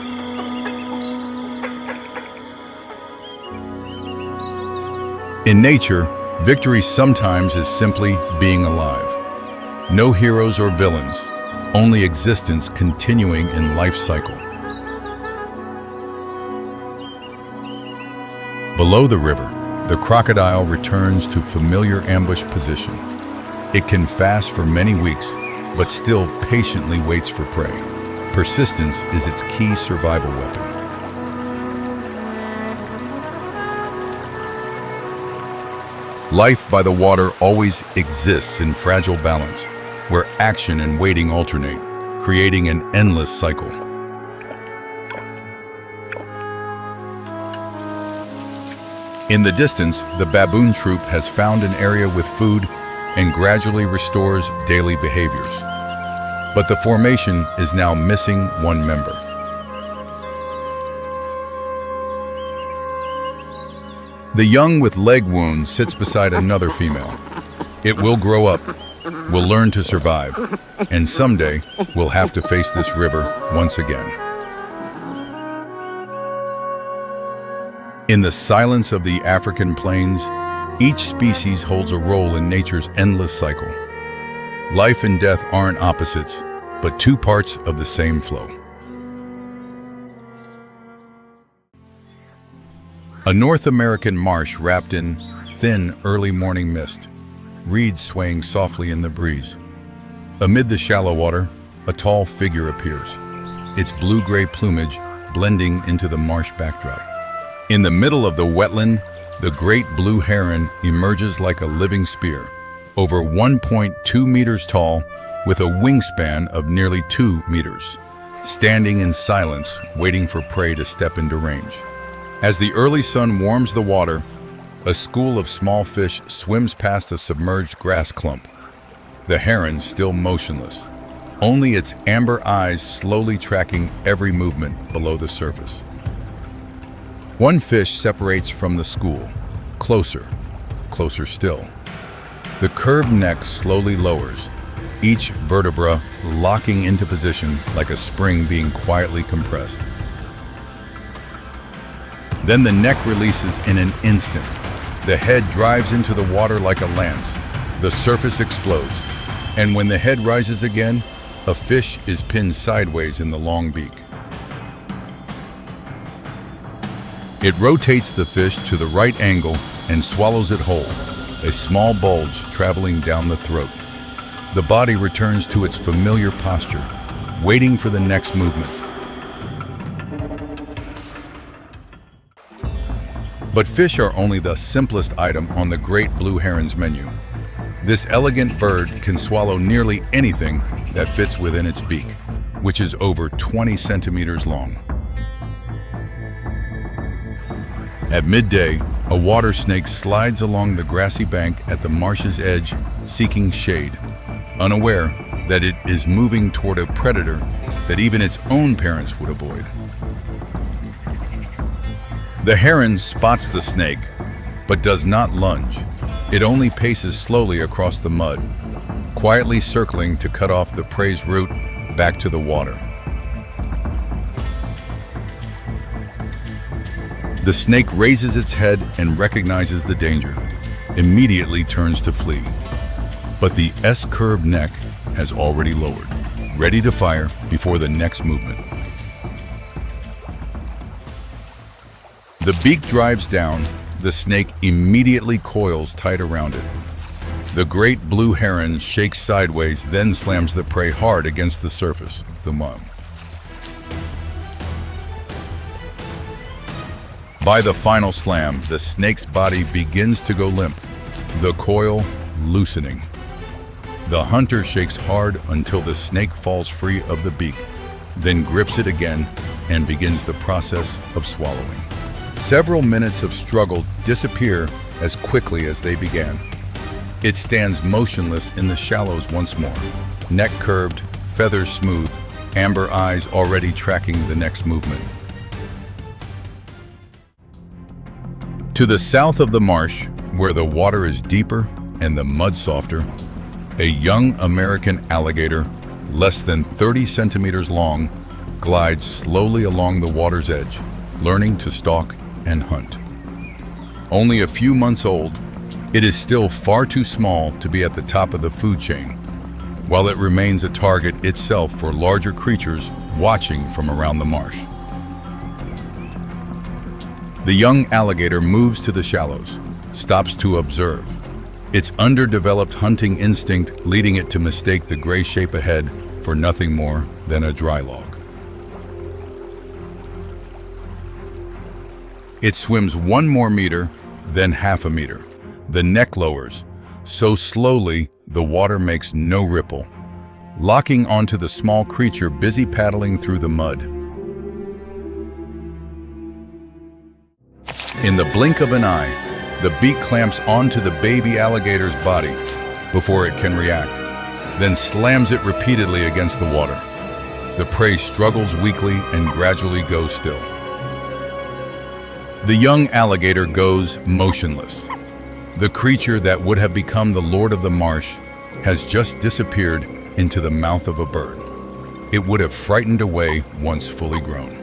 In nature, victory sometimes is simply being alive. No heroes or villains, only existence continuing in life cycle. Below the river, the crocodile returns to familiar ambush position. It can fast for many weeks, but still patiently waits for prey. Persistence is its key survival weapon. Life by the water always exists in fragile balance, where action and waiting alternate, creating an endless cycle. In the distance, the baboon troop has found an area with food and gradually restores daily behaviors. But the formation is now missing one member. The young with leg wounds sits beside another female. It will grow up, will learn to survive, and someday will have to face this river once again. In the silence of the African plains, each species holds a role in nature's endless cycle. Life and death aren't opposites, but two parts of the same flow. A North American marsh wrapped in thin early morning mist, reeds swaying softly in the breeze. Amid the shallow water, a tall figure appears, its blue-gray plumage blending into the marsh backdrop. In the middle of the wetland, the great blue heron emerges like a living spear, over 1.2 meters tall with a wingspan of nearly 2 meters, standing in silence, waiting for prey to step into range. As the early sun warms the water, a school of small fish swims past a submerged grass clump, the heron still motionless, only its amber eyes slowly tracking every movement below the surface. One fish separates from the school. Closer, closer still. The curved neck slowly lowers, each vertebra locking into position like a spring being quietly compressed. Then the neck releases in an instant. The head drives into the water like a lance. The surface explodes, and when the head rises again, a fish is pinned sideways in the long beak. It rotates the fish to the right angle and swallows it whole, a small bulge traveling down the throat. The body returns to its familiar posture, waiting for the next movement. But fish are only the simplest item on the great blue heron's menu. This elegant bird can swallow nearly anything that fits within its beak, which is over 20 centimeters long. At midday, a water snake slides along the grassy bank at the marsh's edge, seeking shade, unaware that it is moving toward a predator that even its own parents would avoid. The heron spots the snake, but does not lunge. It only paces slowly across the mud, quietly circling to cut off the prey's route back to the water. The snake raises its head and recognizes the danger, immediately turns to flee. But the S-curved neck has already lowered, ready to fire before the next movement. The beak drives down, the snake immediately coils tight around it. The great blue heron shakes sideways, then slams the prey hard against the surface, the mud. By the final slam, the snake's body begins to go limp, the coil loosening. The hunter shakes hard until the snake falls free of the beak, then grips it again and begins the process of swallowing. Several minutes of struggle disappear as quickly as they began. It stands motionless in the shallows once more, neck curved, feathers smooth, amber eyes already tracking the next movement. To the south of the marsh, where the water is deeper and the mud softer, a young American alligator, less than 30 centimeters long, glides slowly along the water's edge, learning to stalk and hunt. Only a few months old, it is still far too small to be at the top of the food chain, while it remains a target itself for larger creatures watching from around the marsh. The young alligator moves to the shallows, stops to observe, its underdeveloped hunting instinct leading it to mistake the gray shape ahead for nothing more than a dry log. It swims 1 more meter, then half a meter. The neck lowers, so slowly the water makes no ripple, locking onto the small creature busy paddling through the mud. In the blink of an eye, the beak clamps onto the baby alligator's body before it can react, then slams it repeatedly against the water. The prey struggles weakly and gradually goes still. The young alligator goes motionless. The creature that would have become the lord of the marsh has just disappeared into the mouth of a bird. It would have frightened away once fully grown.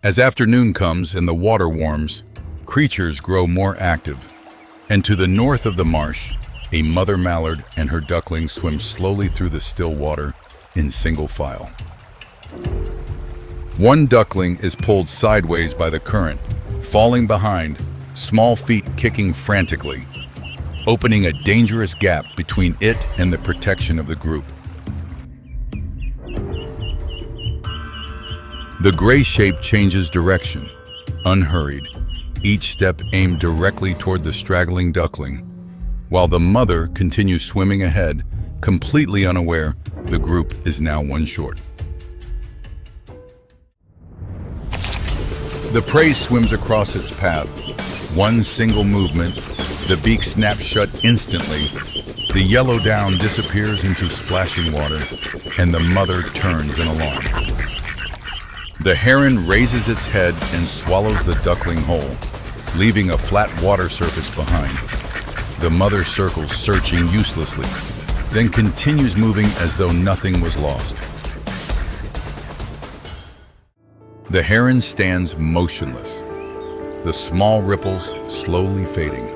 As afternoon comes and the water warms, creatures grow more active. And to the north of the marsh, a mother mallard and her ducklings swim slowly through the still water in single file. One duckling is pulled sideways by the current, falling behind, small feet kicking frantically, opening a dangerous gap between it and the protection of the group. The gray shape changes direction, unhurried, each step aimed directly toward the straggling duckling, while the mother continues swimming ahead, completely unaware the group is now one short. The prey swims across its path. One single movement, the beak snaps shut instantly, the yellow down disappears into splashing water, and the mother turns in alarm. The heron raises its head and swallows the duckling whole, leaving a flat water surface behind. The mother circles, searching uselessly, then continues moving as though nothing was lost. The heron stands motionless, the small ripples slowly fading.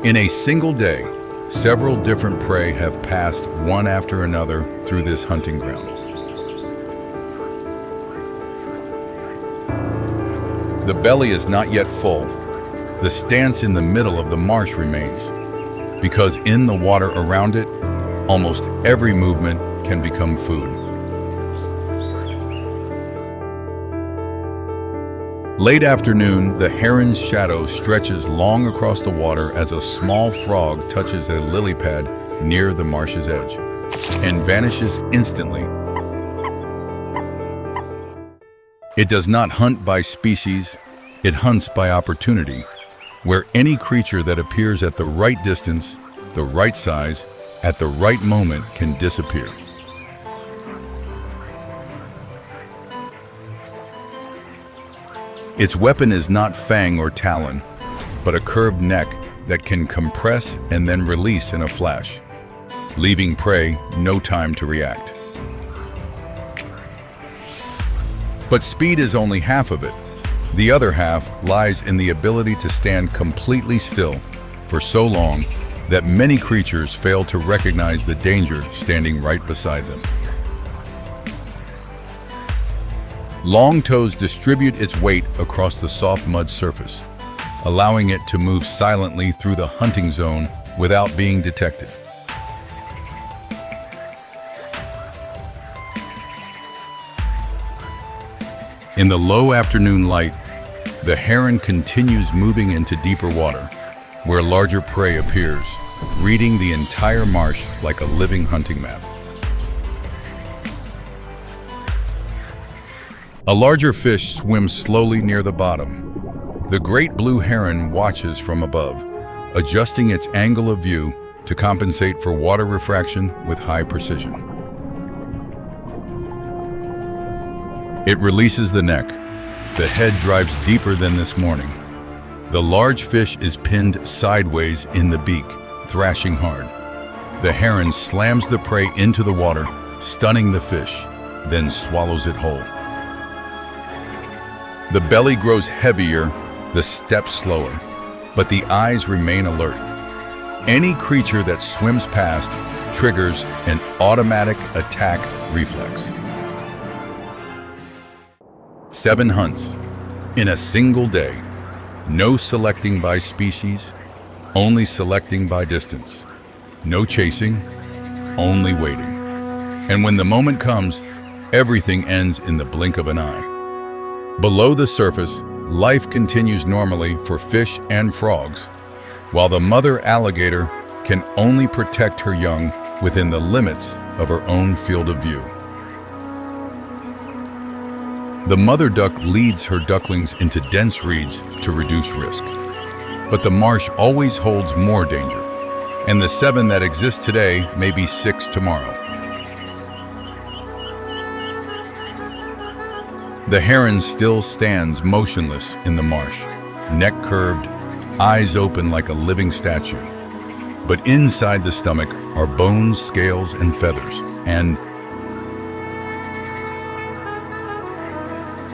In a single day, several different prey have passed one after another through this hunting ground. The belly is not yet full. The stance in the middle of the marsh remains, because in the water around it, almost every movement can become food. Late afternoon, the heron's shadow stretches long across the water as a small frog touches a lily pad near the marsh's edge and vanishes instantly. It does not hunt by species, it hunts by opportunity, where any creature that appears at the right distance, the right size, at the right moment can disappear. Its weapon is not fang or talon, but a curved neck that can compress and then release in a flash, leaving prey no time to react. But speed is only half of it. The other half lies in the ability to stand completely still for so long that many creatures fail to recognize the danger standing right beside them. Long toes distribute its weight across the soft mud surface, allowing it to move silently through the hunting zone without being detected. In the low afternoon light, the heron continues moving into deeper water, where larger prey appears, reading the entire marsh like a living hunting map. A larger fish swims slowly near the bottom. The great blue heron watches from above, adjusting its angle of view to compensate for water refraction with high precision. It releases the neck. The head drives deeper than this morning. The large fish is pinned sideways in the beak, thrashing hard. The heron slams the prey into the water, stunning the fish, then swallows it whole. The belly grows heavier, the steps slower, but the eyes remain alert. Any creature that swims past triggers an automatic attack reflex. 7 hunts in a single day. No selecting by species, only selecting by distance. No chasing, only waiting. And when the moment comes, everything ends in the blink of an eye. Below the surface, life continues normally for fish and frogs, while the mother alligator can only protect her young within the limits of her own field of view. The mother duck leads her ducklings into dense reeds to reduce risk. But the marsh always holds more danger, and the 7 that exist today may be 6 tomorrow. The heron still stands motionless in the marsh, neck curved, eyes open like a living statue. But inside the stomach are bones, scales, and feathers, and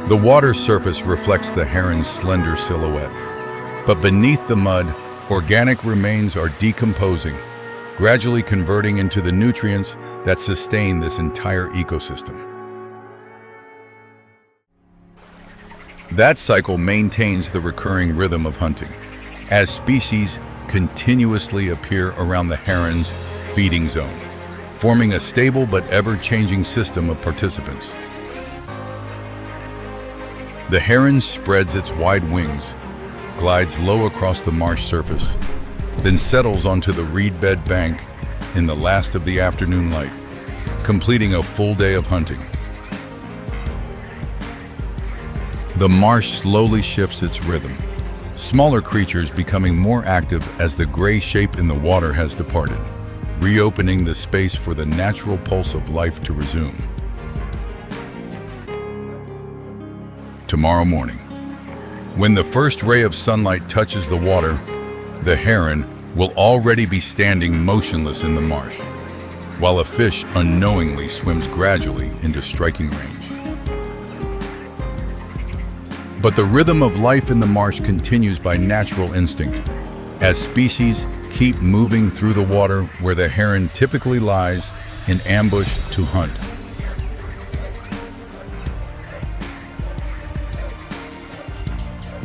the water surface reflects the heron's slender silhouette. But beneath the mud, organic remains are decomposing, gradually converting into the nutrients that sustain this entire ecosystem. That cycle maintains the recurring rhythm of hunting, as species continuously appear around the heron's feeding zone, forming a stable but ever-changing system of participants. The heron spreads its wide wings, glides low across the marsh surface, then settles onto the reed bed bank in the last of the afternoon light, completing a full day of hunting. The marsh slowly shifts its rhythm, smaller creatures becoming more active as the gray shape in the water has departed, reopening the space for the natural pulse of life to resume. tomorrow morning. When the first ray of sunlight touches the water, the heron will already be standing motionless in the marsh, while a fish unknowingly swims gradually into striking range. But the rhythm of life in the marsh continues by natural instinct, as species keep moving through the water where the heron typically lies in ambush to hunt.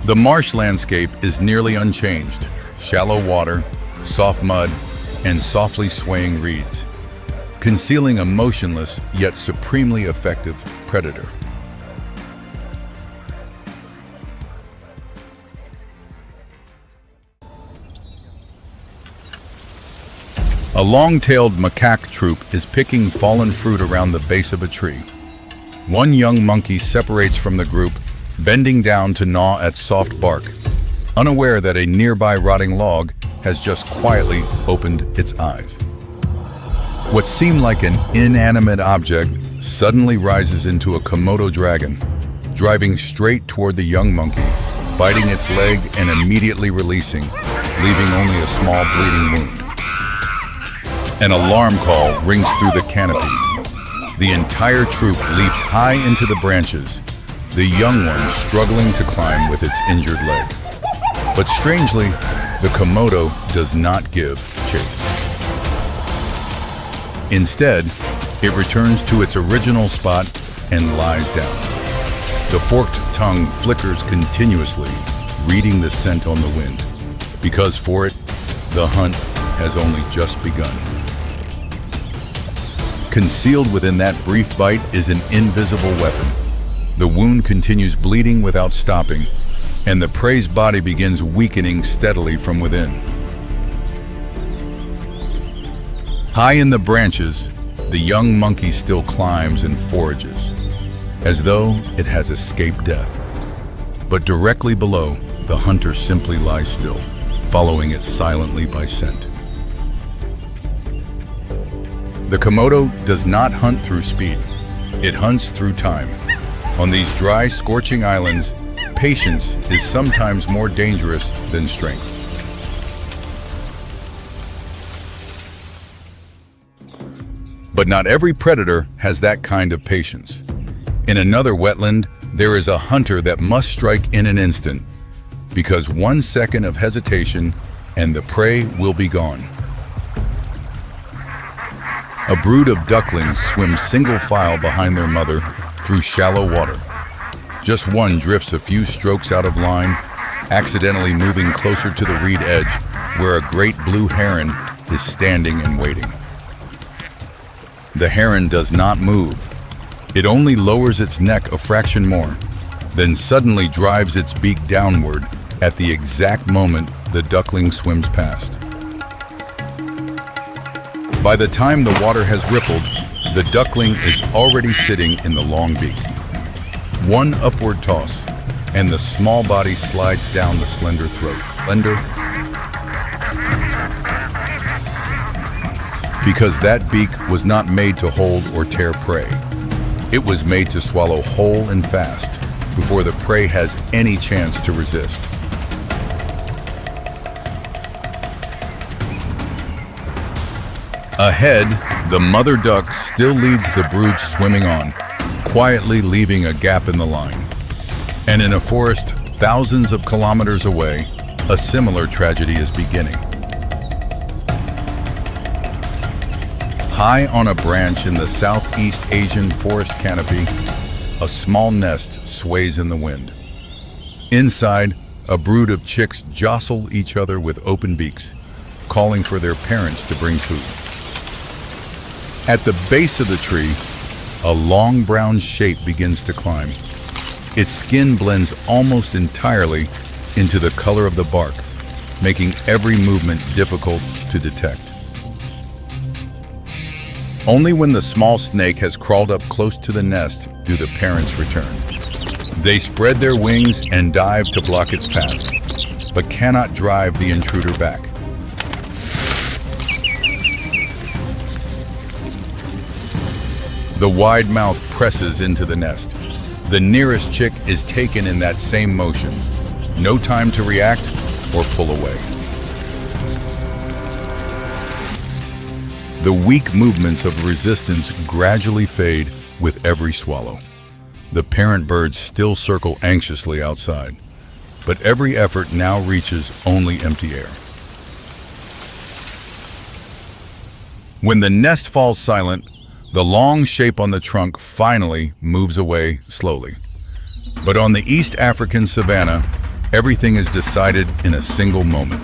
The marsh landscape is nearly unchanged: shallow water, soft mud, and softly swaying reeds, concealing a motionless yet supremely effective predator. A long-tailed macaque troop is picking fallen fruit around the base of a tree. One young monkey separates from the group, bending down to gnaw at soft bark, unaware that a nearby rotting log has just quietly opened its eyes. What seemed like an inanimate object suddenly rises into a Komodo dragon, driving straight toward the young monkey, biting its leg and immediately releasing, leaving only a small bleeding wound. An alarm call rings through the canopy. The entire troop leaps high into the branches, the young one struggling to climb with its injured leg. But strangely, the Komodo does not give chase. Instead, it returns to its original spot and lies down. The forked tongue flickers continuously, reading the scent on the wind, because for it, the hunt has only just begun. Concealed within that brief bite is an invisible weapon. The wound continues bleeding without stopping, and the prey's body begins weakening steadily from within. High in the branches, the young monkey still climbs and forages, as though it has escaped death. But directly below, the hunter simply lies still, following it silently by scent. The Komodo does not hunt through speed. It hunts through time. On these dry, scorching islands, patience is sometimes more dangerous than strength. But not every predator has that kind of patience. In another wetland, there is a hunter that must strike in an instant, because 1 second of hesitation and the prey will be gone. A brood of ducklings swim single file behind their mother through shallow water. Just one drifts a few strokes out of line, accidentally moving closer to the reed edge where a great blue heron is standing and waiting. The heron does not move. It only lowers its neck a fraction more, then suddenly drives its beak downward at the exact moment the duckling swims past. By the time the water has rippled, the duckling is already sitting in the long beak. One upward toss, and the small body slides down the slender throat. Because that beak was not made to hold or tear prey. It was made to swallow whole and fast before the prey has any chance to resist. Ahead, the mother duck still leads the brood swimming on, quietly leaving a gap in the line. And in a forest thousands of kilometers away, a similar tragedy is beginning. High on a branch in the Southeast Asian forest canopy, a small nest sways in the wind. Inside, a brood of chicks jostle each other with open beaks, calling for their parents to bring food. At the base of the tree, a long brown shape begins to climb. Its skin blends almost entirely into the color of the bark, making every movement difficult to detect. Only when the small snake has crawled up close to the nest do the parents return. They spread their wings and dive to block its path, but cannot drive the intruder back. The wide mouth presses into the nest, The nearest chick is taken in that same motion. No time to react or pull away. The weak movements of resistance gradually fade with every swallow. The parent birds still circle anxiously outside, but every effort now reaches only empty air. When the nest falls silent, the long shape on the trunk finally moves away slowly. But on the East African savanna, everything is decided in a single moment.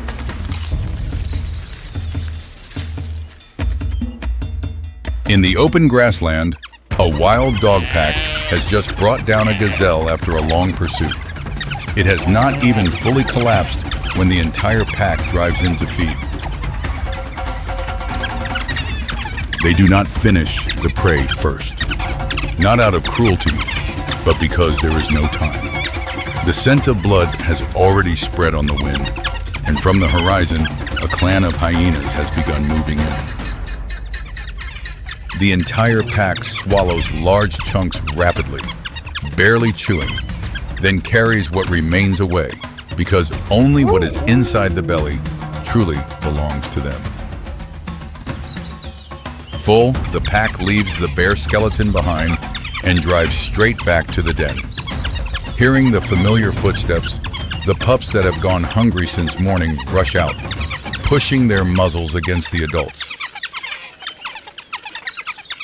In the open grassland, a wild dog pack has just brought down a gazelle after a long pursuit. It has not even fully collapsed when the entire pack drives in to feed. They do not finish the prey first, not out of cruelty, but because there is no time. The scent of blood has already spread on the wind, and from the horizon, a clan of hyenas has begun moving in. The entire pack swallows large chunks rapidly, barely chewing, then carries what remains away, because only what is inside the belly truly belongs to them. Full, the pack leaves the bare skeleton behind and drives straight back to the den. Hearing the familiar footsteps, the pups that have gone hungry since morning rush out, pushing their muzzles against the adults.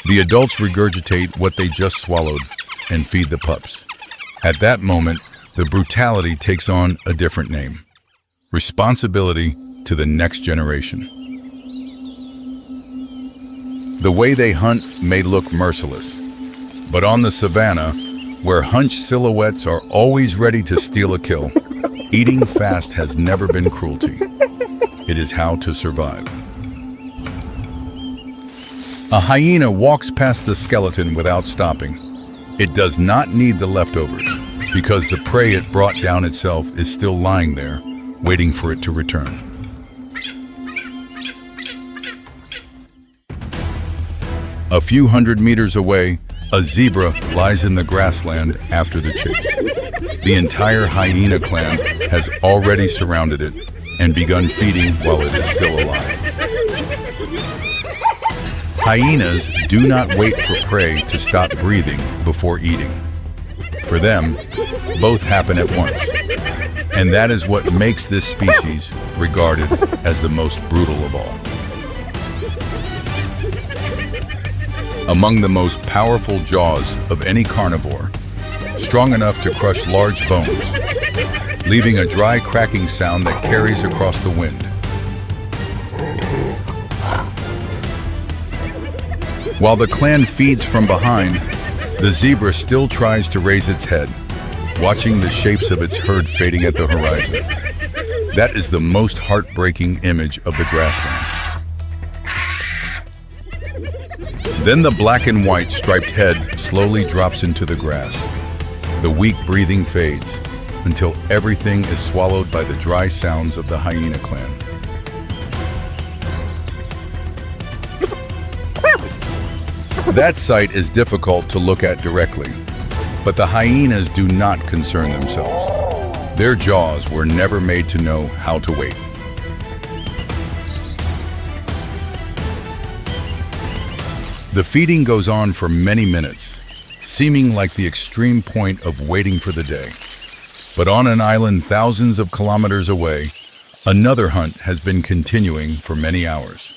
The adults regurgitate what they just swallowed and feed the pups. At that moment, the brutality takes on a different name: responsibility to the next generation. The way they hunt may look merciless, but on the savanna, where hunched silhouettes are always ready to steal a kill, eating fast has never been cruelty. It is how to survive. A hyena walks past the skeleton without stopping. It does not need the leftovers, because the prey it brought down itself is still lying there, waiting for it to return. A few hundred meters away, a zebra lies in the grassland after the chase. The entire hyena clan has already surrounded it and begun feeding while it is still alive. Hyenas do not wait for prey to stop breathing before eating. For them, both happen at once, and that is what makes this species regarded as the most brutal of all. Among the most powerful jaws of any carnivore, strong enough to crush large bones, leaving a dry cracking sound that carries across the wind. While the clan feeds from behind, the zebra still tries to raise its head, watching the shapes of its herd fading at the horizon. That is the most heartbreaking image of the grassland. Then the black and white striped head slowly drops into the grass. The weak breathing fades until everything is swallowed by the dry sounds of the hyena clan. That sight is difficult to look at directly, but the hyenas do not concern themselves. Their jaws were never made to know how to wait. The feeding goes on for many minutes, seeming like the extreme point of waiting for the day. But on an island thousands of kilometers away, another hunt has been continuing for many hours.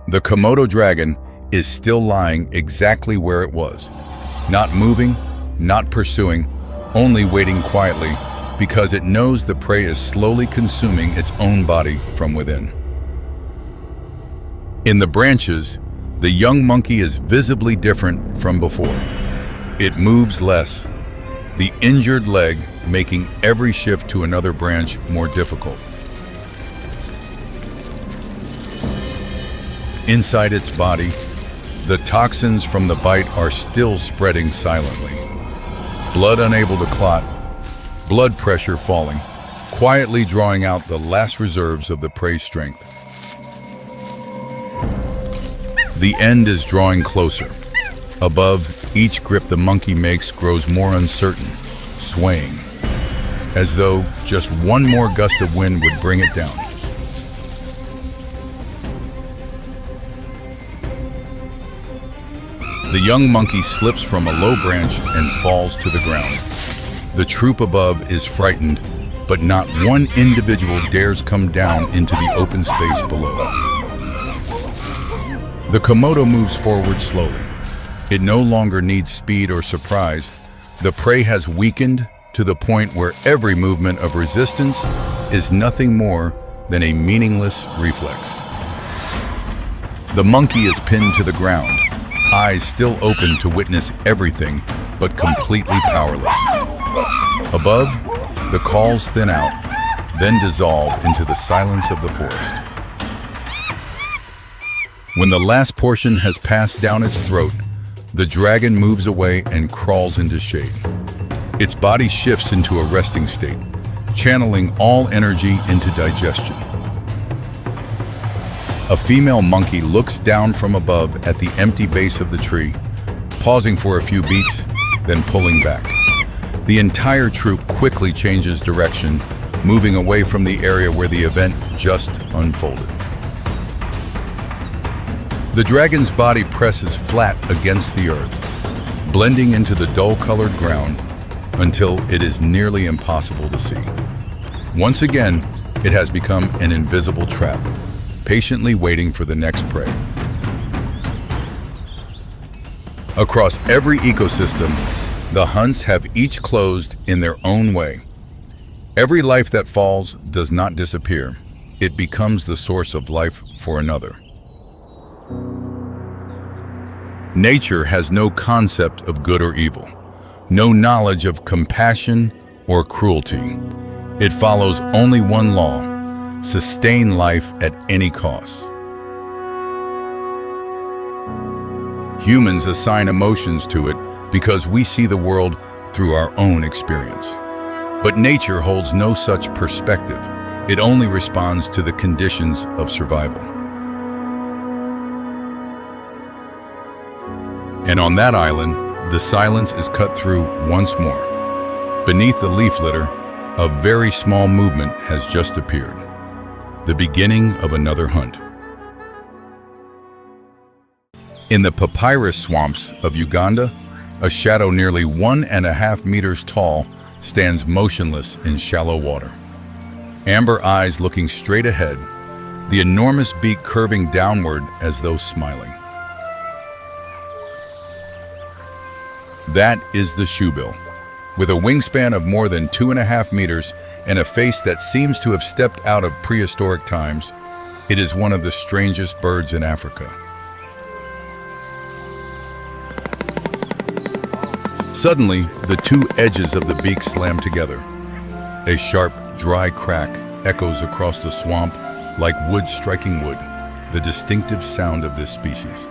The Komodo dragon is still lying exactly where it was, not moving, not pursuing, only waiting quietly because it knows the prey is slowly consuming its own body from within. In the branches, the young monkey is visibly different from before. It moves less, the injured leg making every shift to another branch more difficult. Inside its body, the toxins from the bite are still spreading silently. Blood unable to clot, blood pressure falling, quietly drawing out the last reserves of the prey's strength. The end is drawing closer. Above, Each grip the monkey makes grows more uncertain, swaying, as though just one more gust of wind would bring it down. The young monkey slips from a low branch and falls to the ground. The troop above is frightened, but not one individual dares come down into the open space below. The Komodo moves forward slowly. It no longer needs speed or surprise. The prey has weakened to the point where every movement of resistance is nothing more than a meaningless reflex. The monkey is pinned to the ground, eyes still open to witness everything, but completely powerless. Above, the calls thin out, then dissolve into the silence of the forest. When the last portion has passed down its throat, the dragon moves away and crawls into shade. Its body shifts into a resting state, channeling all energy into digestion. A female monkey looks down from above at the empty base of the tree, pausing for a few beats, then pulling back. The entire troop quickly changes direction, moving away from the area where the event just unfolded. The dragon's body presses flat against the earth, blending into the dull-colored ground until it is nearly impossible to see. Once again, it has become an invisible trap, patiently waiting for the next prey. Across every ecosystem, the hunts have each closed in their own way. Every life that falls does not disappear. It becomes the source of life for another. Nature has no concept of good or evil, no knowledge of compassion or cruelty. It follows only one law: sustain life at any cost. Humans assign emotions to it because we see the world through our own experience. But nature holds no such perspective. It only responds to the conditions of survival. And on that island, the silence is cut through once more. Beneath the leaf litter, a very small movement has just appeared. The beginning of another hunt. In the papyrus swamps of Uganda, a shadow nearly 1.5 meters tall stands motionless in shallow water. Amber eyes looking straight ahead, the enormous beak curving downward as though smiling. That is the shoebill. With a wingspan of more than 2.5 meters and a face that seems to have stepped out of prehistoric times, it is one of the strangest birds in Africa. Suddenly, the two edges of the beak slam together. A sharp, dry crack echoes across the swamp like wood striking wood, the distinctive sound of this species.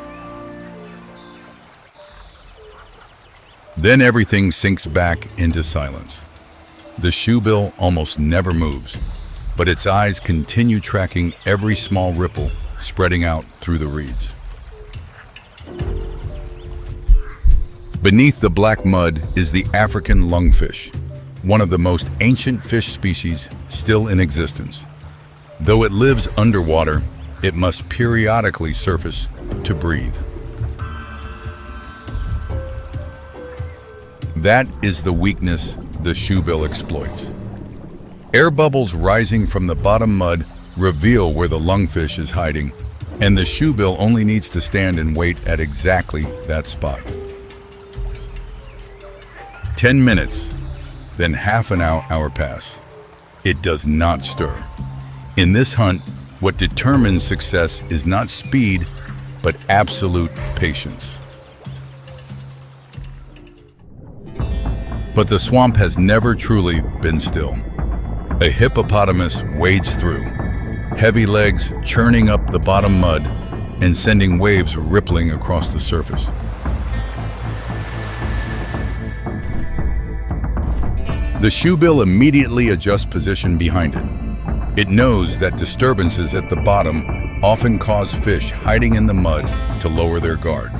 Then everything sinks back into silence. The shoebill almost never moves, but its eyes continue tracking every small ripple spreading out through the reeds. Beneath the black mud is the African lungfish, one of the most ancient fish species still in existence. Though it lives underwater, it must periodically surface to breathe. That is the weakness the shoebill exploits. Air bubbles rising from the bottom mud reveal where the lungfish is hiding, and the shoebill only needs to stand and wait at exactly that spot. 10 minutes, then half an hour pass. It does not stir. In this hunt, what determines success is not speed, but absolute patience. But the swamp has never truly been still. A hippopotamus wades through, heavy legs churning up the bottom mud and sending waves rippling across the surface. The shoebill immediately adjusts position behind it. It knows that disturbances at the bottom often cause fish hiding in the mud to lower their guard.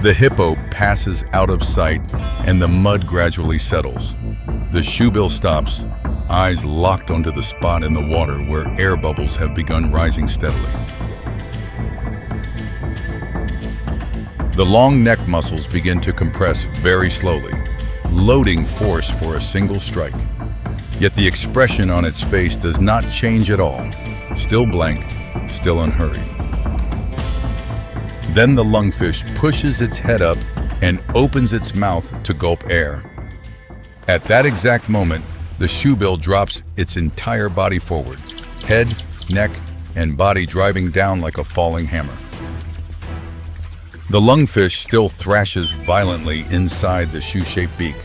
The hippo passes out of sight and the mud gradually settles. The shoebill stops, eyes locked onto the spot in the water where air bubbles have begun rising steadily. The long neck muscles begin to compress very slowly, loading force for a single strike. Yet the expression on its face does not change at all, still blank, still unhurried. Then the lungfish pushes its head up and opens its mouth to gulp air. At that exact moment, the shoebill drops its entire body forward, head, neck, and body driving down like a falling hammer. The lungfish still thrashes violently inside the shoe-shaped beak,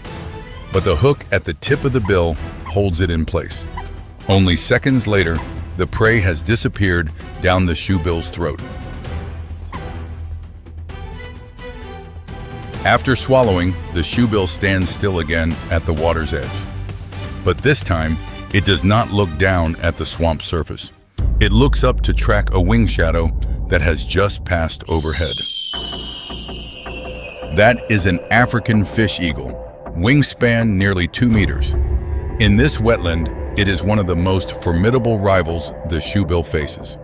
but the hook at the tip of the bill holds it in place. Only seconds later, the prey has disappeared down the shoebill's throat. After swallowing, the shoebill stands still again at the water's edge. But this time, it does not look down at the swamp surface. It looks up to track a wing shadow that has just passed overhead. That is an African fish eagle, wingspan nearly 2 meters. In this wetland, it is one of the most formidable rivals the shoebill faces.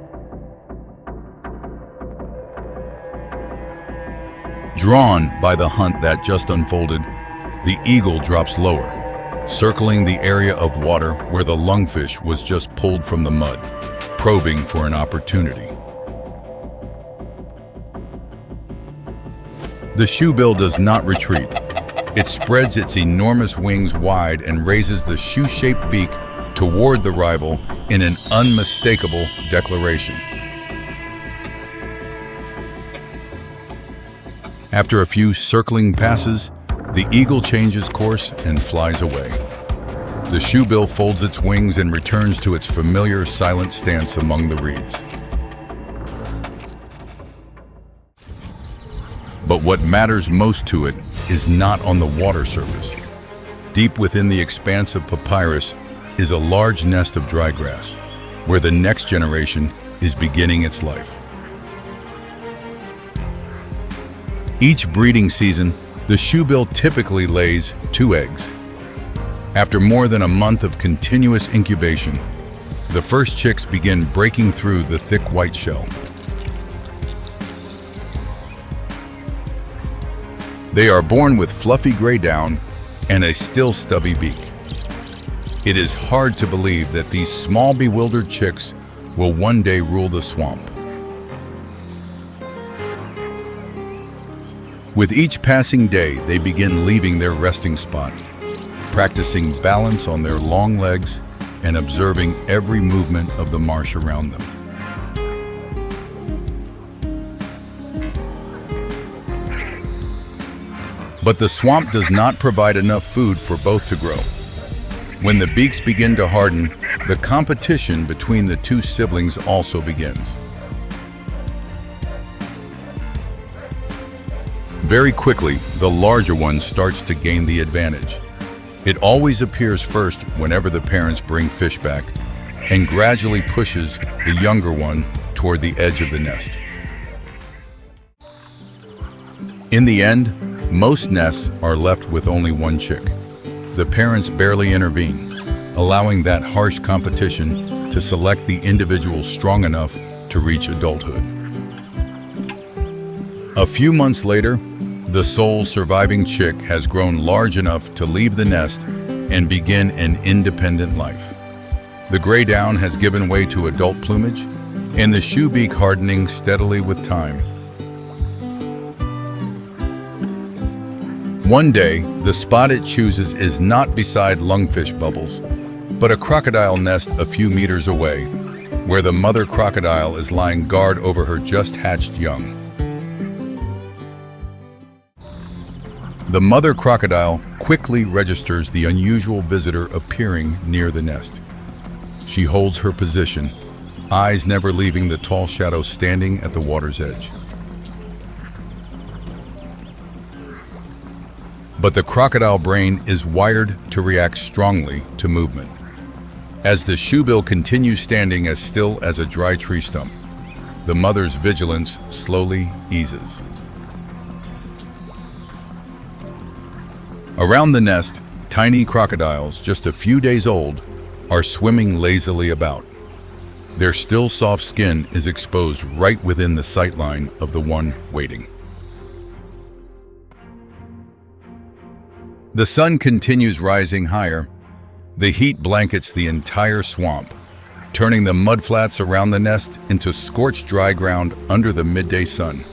Drawn by the hunt that just unfolded, the eagle drops lower, circling the area of water where the lungfish was just pulled from the mud, probing for an opportunity. The shoebill does not retreat. It spreads its enormous wings wide and raises the shoe-shaped beak toward the rival in an unmistakable declaration. After a few circling passes, the eagle changes course and flies away. The shoebill folds its wings and returns to its familiar silent stance among the reeds. But what matters most to it is not on the water surface. Deep within the expanse of papyrus is a large nest of dry grass, where the next generation is beginning its life. Each breeding season, the shoebill typically lays 2 eggs. After more than a month of continuous incubation, the first chicks begin breaking through the thick white shell. They are born with fluffy gray down and a still stubby beak. It is hard to believe that these small bewildered chicks will one day rule the swamp. With each passing day, they begin leaving their resting spot, practicing balance on their long legs and observing every movement of the marsh around them. But the swamp does not provide enough food for both to grow. When the beaks begin to harden, the competition between the 2 siblings also begins. Very quickly, the larger one starts to gain the advantage. It always appears first whenever the parents bring fish back and gradually pushes the younger one toward the edge of the nest. In the end, most nests are left with only 1 chick. The parents barely intervene, allowing that harsh competition to select the individual strong enough to reach adulthood. A few months later, the sole surviving chick has grown large enough to leave the nest and begin an independent life. The gray down has given way to adult plumage, and the shoe beak hardening steadily with time. One day, the spot it chooses is not beside lungfish bubbles, but a crocodile nest a few meters away, where the mother crocodile is lying guard over her just hatched young. The mother crocodile quickly registers the unusual visitor appearing near the nest. She holds her position, eyes never leaving the tall shadow standing at the water's edge. But the crocodile brain is wired to react strongly to movement. As the shoebill continues standing as still as a dry tree stump, the mother's vigilance slowly eases. Around the nest, tiny crocodiles, just a few days old, are swimming lazily about. Their still soft skin is exposed right within the sight line of the one waiting. The sun continues rising higher. The heat blankets the entire swamp, turning the mudflats around the nest into scorched dry ground under the midday sun.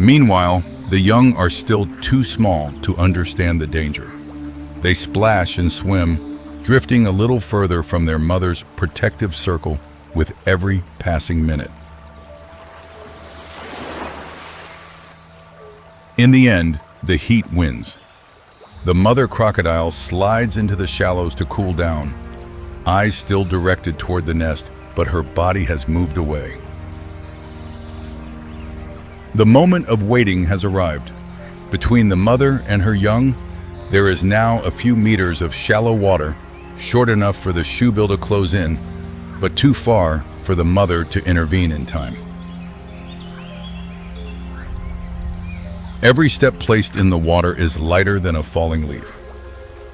Meanwhile, the young are still too small to understand the danger. They splash and swim, drifting a little further from their mother's protective circle with every passing minute. In the end, the heat wins. The mother crocodile slides into the shallows to cool down, eyes still directed toward the nest, but her body has moved away. The moment of waiting has arrived. Between the mother and her young, there is now a few meters of shallow water, short enough for the shoebill to close in, but too far for the mother to intervene in time. Every step placed in the water is lighter than a falling leaf.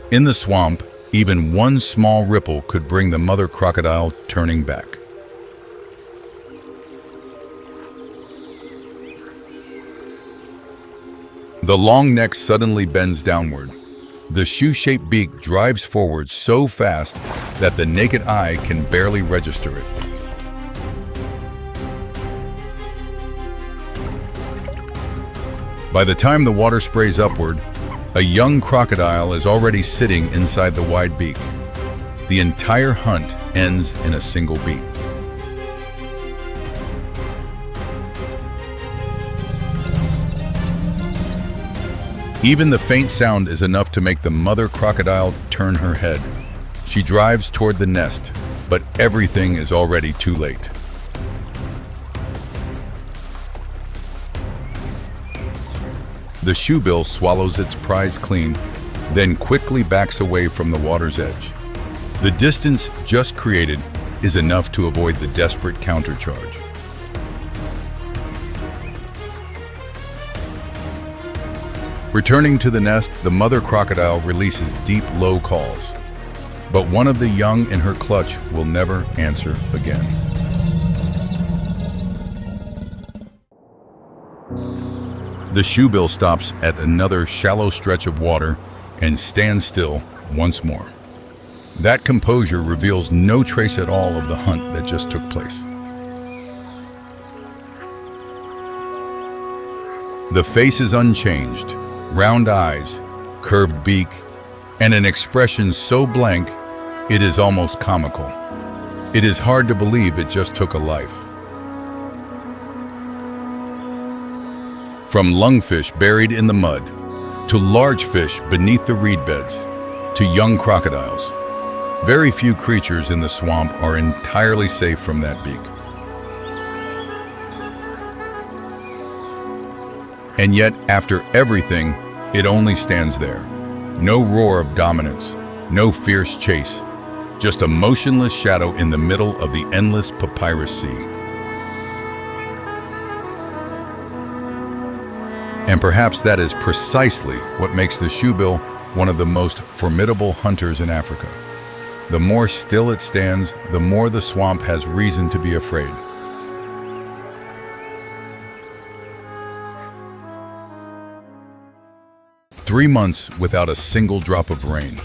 In the swamp, even one small ripple could bring the mother crocodile turning back. The long neck suddenly bends downward. The shoe-shaped beak drives forward so fast that the naked eye can barely register it. By the time the water sprays upward, a young crocodile is already sitting inside the wide beak. The entire hunt ends in a single beat. Even the faint sound is enough to make the mother crocodile turn her head. She drives toward the nest, but everything is already too late. The shoebill swallows its prize clean, then quickly backs away from the water's edge. The distance just created is enough to avoid the desperate countercharge. Returning to the nest, the mother crocodile releases deep, low calls, but one of the young in her clutch will never answer again. The shoebill stops at another shallow stretch of water and stands still once more. That composure reveals no trace at all of the hunt that just took place. The face is unchanged, round eyes, curved beak, and an expression so blank it is almost comical. It is hard to believe it just took a life. From lungfish buried in the mud, to large fish beneath the reed beds, to young crocodiles, very few creatures in the swamp are entirely safe from that beak. And yet, after everything, it only stands there. No roar of dominance, no fierce chase, just a motionless shadow in the middle of the endless papyrus sea. And perhaps that is precisely what makes the shoebill one of the most formidable hunters in Africa. The more still it stands, the more the swamp has reason to be afraid. Three months without a single drop of rain.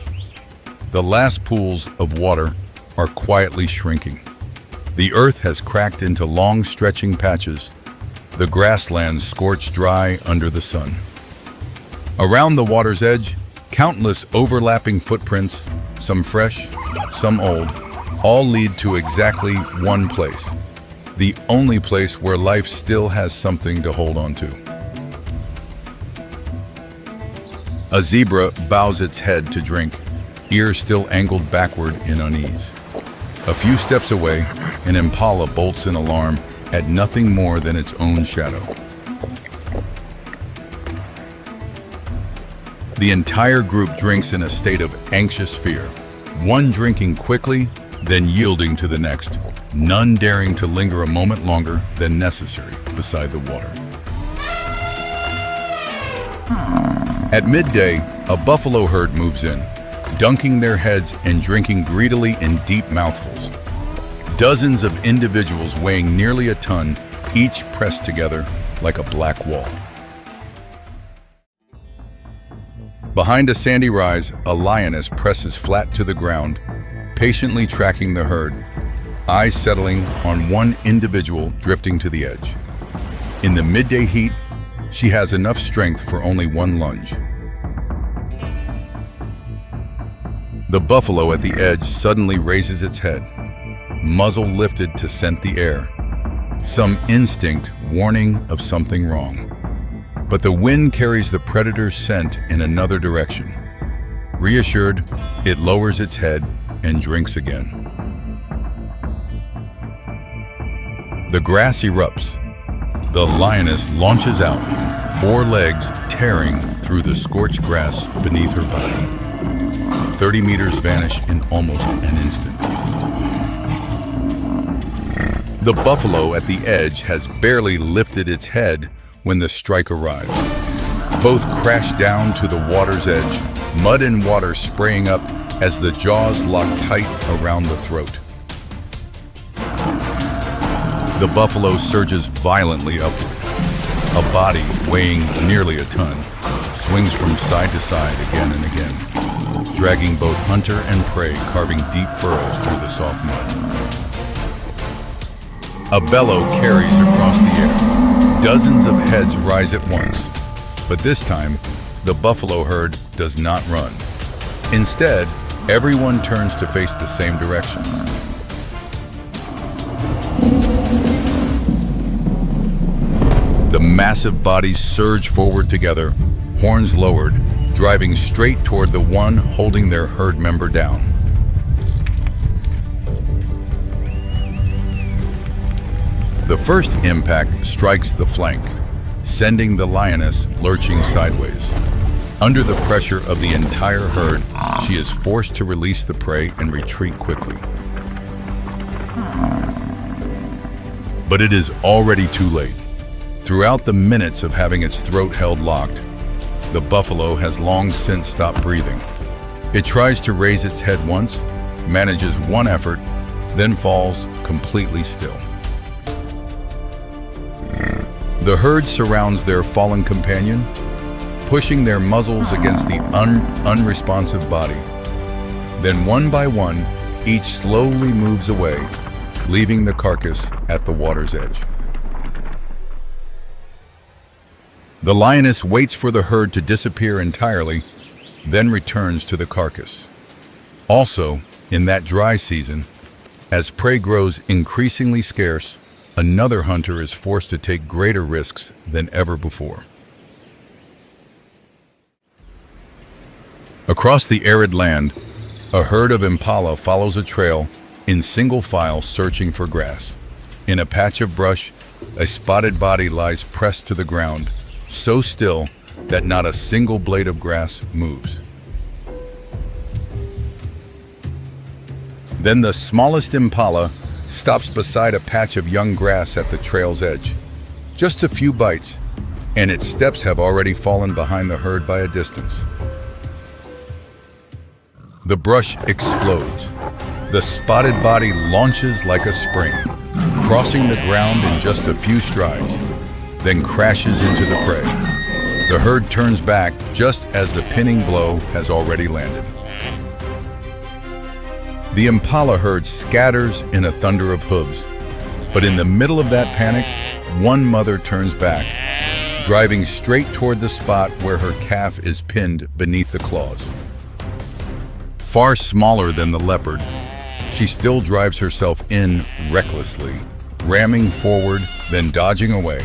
The last pools of water are quietly shrinking. The earth has cracked into long stretching patches, the grasslands scorched dry under the sun. Around the water's edge, countless overlapping footprints, some fresh, some old, all lead to exactly one place, the only place where life still has something to hold on to. A zebra bows its head to drink, ears still angled backward in unease. A few steps away, an impala bolts in alarm at nothing more than its own shadow. The entire group drinks in a state of anxious fear, one drinking quickly, then yielding to the next, none daring to linger a moment longer than necessary beside the water. At midday, a buffalo herd moves in, dunking their heads and drinking greedily in deep mouthfuls. Dozens of individuals weighing nearly a ton, each pressed together like a black wall. Behind a sandy rise, a lioness presses flat to the ground, patiently tracking the herd, eyes settling on one individual drifting to the edge. In the midday heat, she has enough strength for only one lunge. The buffalo at the edge suddenly raises its head, muzzle lifted to scent the air, some instinct warning of something wrong. But the wind carries the predator's scent in another direction. Reassured, it lowers its head and drinks again. The grass erupts. The lioness launches out, four legs tearing through the scorched grass beneath her body. 30 meters vanish in almost an instant. The buffalo at the edge has barely lifted its head when the strike arrives. Both crash down to the water's edge, mud and water spraying up as the jaws lock tight around the throat. The buffalo surges violently upward. A body weighing nearly a ton swings from side to side again and again, dragging both hunter and prey, carving deep furrows through the soft mud. A bellow carries across the air. Dozens of heads rise at once, but this time, the buffalo herd does not run. Instead, everyone turns to face the same direction. The massive bodies surge forward together, horns lowered, driving straight toward the one holding their herd member down. The first impact strikes the flank, sending the lioness lurching sideways. Under the pressure of the entire herd, she is forced to release the prey and retreat quickly. But it is already too late. Throughout the minutes of having its throat held locked, the buffalo has long since stopped breathing. It tries to raise its head once, manages one effort, then falls completely still. The herd surrounds their fallen companion, pushing their muzzles against the unresponsive body. Then one by one, each slowly moves away, leaving the carcass at the water's edge. The lioness waits for the herd to disappear entirely, then returns to the carcass. Also, in that dry season, as prey grows increasingly scarce, another hunter is forced to take greater risks than ever before. Across the arid land, a herd of impala follows a trail in single file searching for grass. In a patch of brush, a spotted body lies pressed to the ground, so still that not a single blade of grass moves. Then the smallest impala stops beside a patch of young grass at the trail's edge. Just a few bites, and its steps have already fallen behind the herd by a distance. The brush explodes. The spotted body launches like a spring, crossing the ground in just a few strides, then crashes into the prey. The herd turns back just as the pinning blow has already landed. The impala herd scatters in a thunder of hooves, but in the middle of that panic, one mother turns back, driving straight toward the spot where her calf is pinned beneath the claws. Far smaller than the leopard, she still drives herself in recklessly, ramming forward, then dodging away,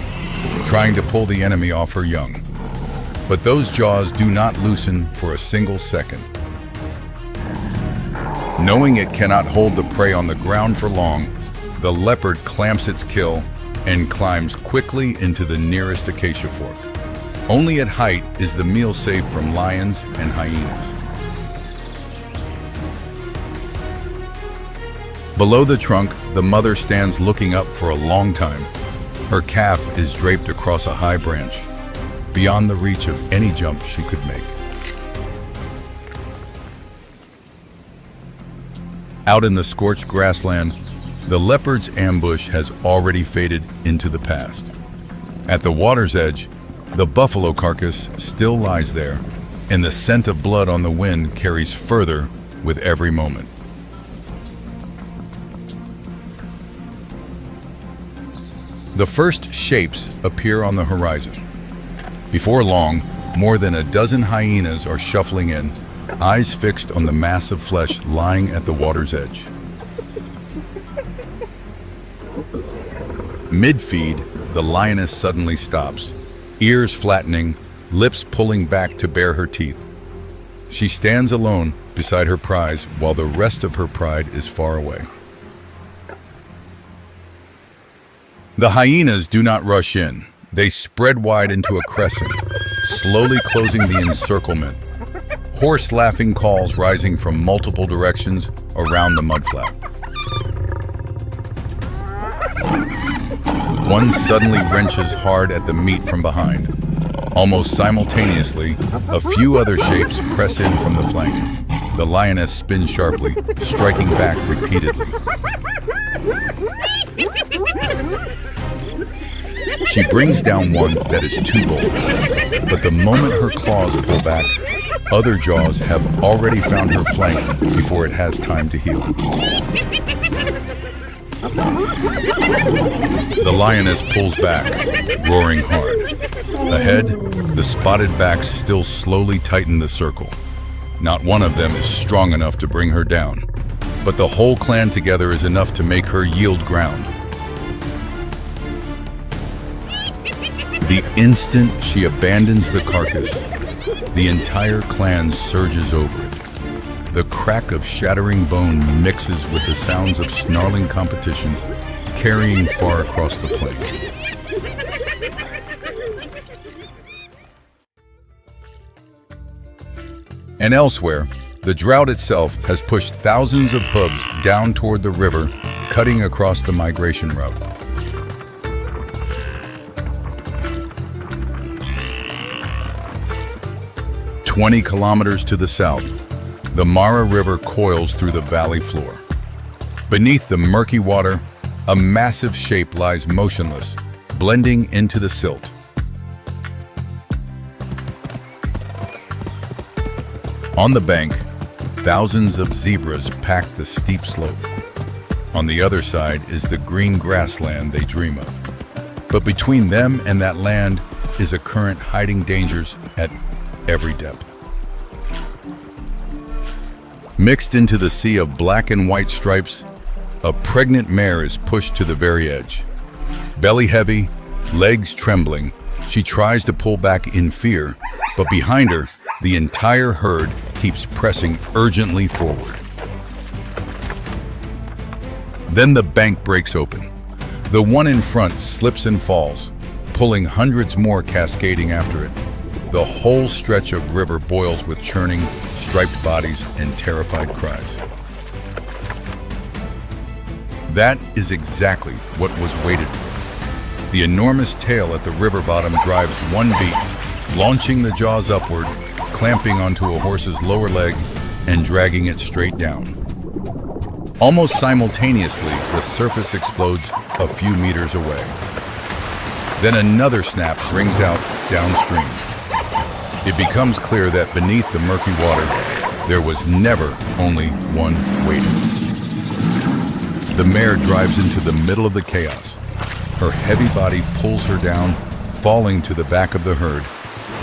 trying to pull the enemy off her young. But those jaws do not loosen for a single second. Knowing it cannot hold the prey on the ground for long, the leopard clamps its kill and climbs quickly into the nearest acacia fork. Only at height is the meal safe from lions and hyenas. Below the trunk, the mother stands looking up for a long time. Her calf is draped across a high branch, beyond the reach of any jump she could make. Out in the scorched grassland, the leopard's ambush has already faded into the past. At the water's edge, the buffalo carcass still lies there, and the scent of blood on the wind carries further with every moment. The first shapes appear on the horizon. Before long, more than a dozen hyenas are shuffling in, eyes fixed on the mass of flesh lying at the water's edge. Mid-feed, the lioness suddenly stops, ears flattening, lips pulling back to bare her teeth. She stands alone beside her prize while the rest of her pride is far away. The hyenas do not rush in. They spread wide into a crescent, slowly closing the encirclement. Hoarse laughing calls rising from multiple directions around the mudflat. One suddenly wrenches hard at the meat from behind. Almost simultaneously, a few other shapes press in from the flank. The lioness spins sharply, striking back repeatedly. She brings down one that is too bold, but the moment her claws pull back, other jaws have already found her flank before it has time to heal. The lioness pulls back, roaring hard. Ahead, the spotted backs still slowly tighten the circle. Not one of them is strong enough to bring her down, but the whole clan together is enough to make her yield ground. The instant she abandons the carcass, the entire clan surges over it. The crack of shattering bone mixes with the sounds of snarling competition, carrying far across the plain. And elsewhere, the drought itself has pushed thousands of hooves down toward the river, cutting across the migration route. "20 kilometers to the south, the Mara River coils through the valley floor. Beneath the murky water, a massive shape lies motionless, blending into the silt. On the bank, thousands of zebras pack the steep slope. On the other side is the green grassland they dream of. But between them and that land is a current hiding dangers at every depth. Mixed into the sea of black and white stripes, a pregnant mare is pushed to the very edge. Belly heavy, legs trembling, she tries to pull back in fear, but behind her, the entire herd keeps pressing urgently forward. Then the bank breaks open. The one in front slips and falls, pulling hundreds more cascading after it. The whole stretch of river boils with churning, striped bodies and terrified cries. That is exactly what was waited for. The enormous tail at the river bottom drives one beat, launching the jaws upward, clamping onto a horse's lower leg and dragging it straight down. Almost simultaneously, the surface explodes a few meters away. Then another snap rings out downstream. It becomes clear that beneath the murky water, there was never only one waiting. The mare drives into the middle of the chaos. Her heavy body pulls her down, falling to the back of the herd,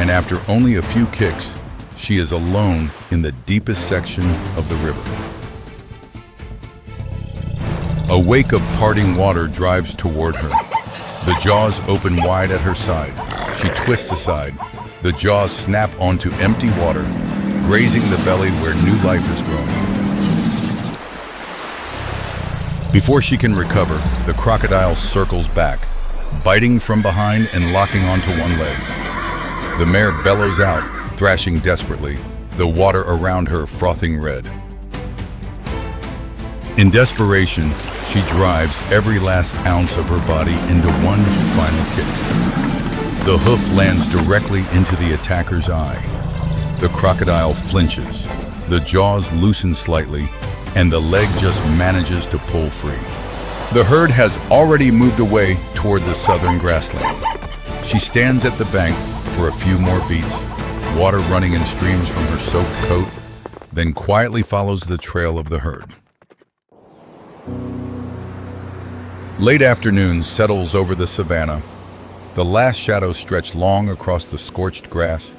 and after only a few kicks, she is alone in the deepest section of the river. A wake of parting water drives toward her. The jaws open wide at her side. She twists aside. The jaws snap onto empty water, grazing the belly where new life is growing. Before she can recover, the crocodile circles back, biting from behind and locking onto one leg. The mare bellows out, thrashing desperately, the water around her frothing red. In desperation, she drives every last ounce of her body into one final kick. The hoof lands directly into the attacker's eye. The crocodile flinches, the jaws loosen slightly, and the leg just manages to pull free. The herd has already moved away toward the southern grassland. She stands at the bank for a few more beats, water running in streams from her soaked coat, then quietly follows the trail of the herd. Late afternoon settles over the savannah. The last shadows stretch long across the scorched grass,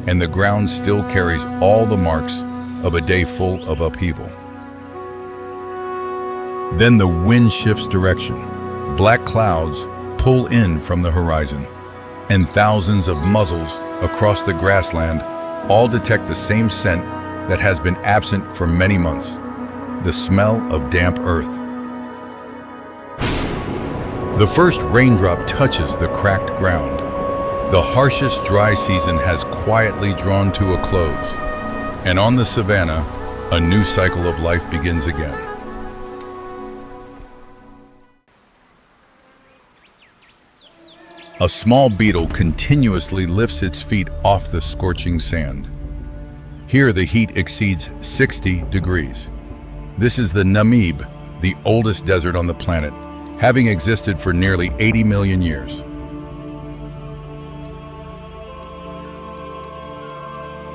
and the ground still carries all the marks of a day full of upheaval. Then the wind shifts direction. Black clouds pull in from the horizon, and thousands of muzzles across the grassland all detect the same scent that has been absent for many months, the smell of damp earth. The first raindrop touches the cracked ground. The harshest dry season has quietly drawn to a close, and on the savannah, a new cycle of life begins again. A small beetle continuously lifts its feet off the scorching sand. Here the heat exceeds 60 degrees. This is the Namib, the oldest desert on the planet, having existed for nearly 80 million years.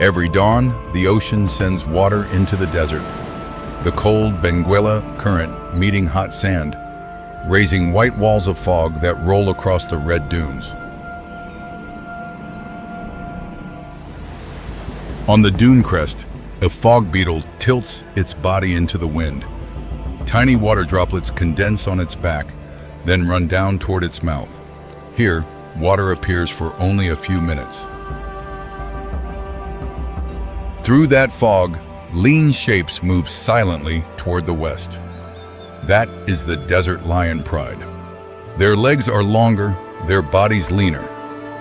Every dawn, the ocean sends water into the desert. The cold Benguela current meeting hot sand, raising white walls of fog that roll across the red dunes. On the dune crest, a fog beetle tilts its body into the wind. Tiny water droplets condense on its back, then run down toward its mouth. Here, water appears for only a few minutes. Through that fog, lean shapes move silently toward the west. That is the desert lion pride. Their legs are longer, their bodies leaner,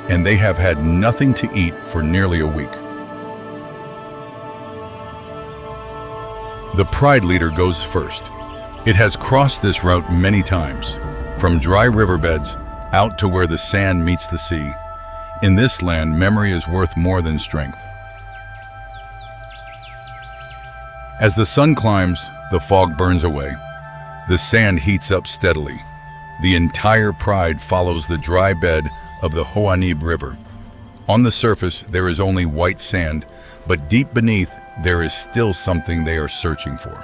and they have had nothing to eat for nearly a week. The pride leader goes first. It has crossed this route many times, from dry riverbeds out to where the sand meets the sea. In this land, memory is worth more than strength. As the sun climbs, the fog burns away. The sand heats up steadily. The entire pride follows the dry bed of the Hoanib River. On the surface, there is only white sand, but deep beneath, there is still something they are searching for.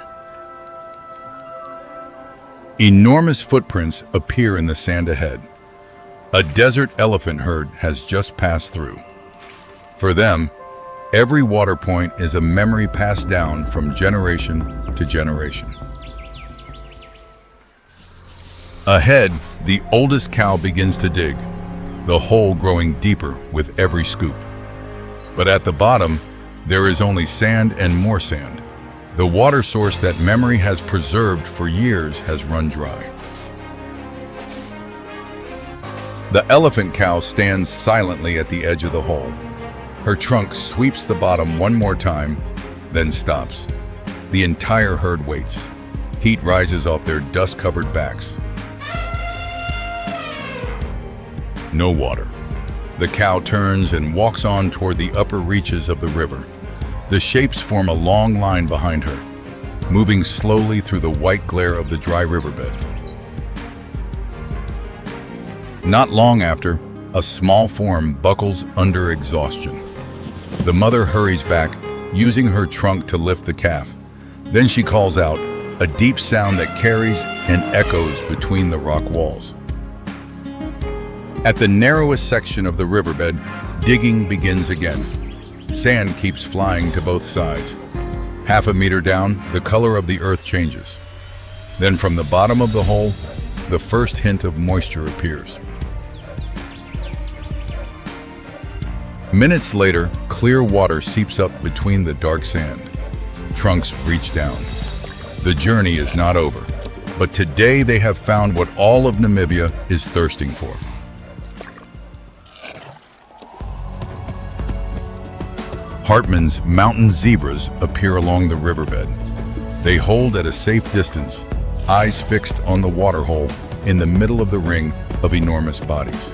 Enormous footprints appear in the sand ahead. A desert elephant herd has just passed through. For them, every water point is a memory passed down from generation to generation. Ahead, the oldest cow begins to dig, the hole growing deeper with every scoop. But at the bottom, there is only sand and more sand. The water source that memory has preserved for years has run dry. The elephant cow stands silently at the edge of the hole. Her trunk sweeps the bottom one more time, then stops. The entire herd waits. Heat rises off their dust-covered backs. No water. The cow turns and walks on toward the upper reaches of the river. The shapes form a long line behind her, moving slowly through the white glare of the dry riverbed. Not long after, a small form buckles under exhaustion. The mother hurries back, using her trunk to lift the calf. Then she calls out, a deep sound that carries and echoes between the rock walls. At the narrowest section of the riverbed, digging begins again. Sand keeps flying to both sides. Half a meter down, the color of the earth changes. Then from the bottom of the hole, the first hint of moisture appears. Minutes later, clear water seeps up between the dark sand. Trunks reach down. The journey is not over, but today they have found what all of Namibia is thirsting for. Hartmann's mountain zebras appear along the riverbed. They hold at a safe distance, eyes fixed on the waterhole in the middle of the ring of enormous bodies.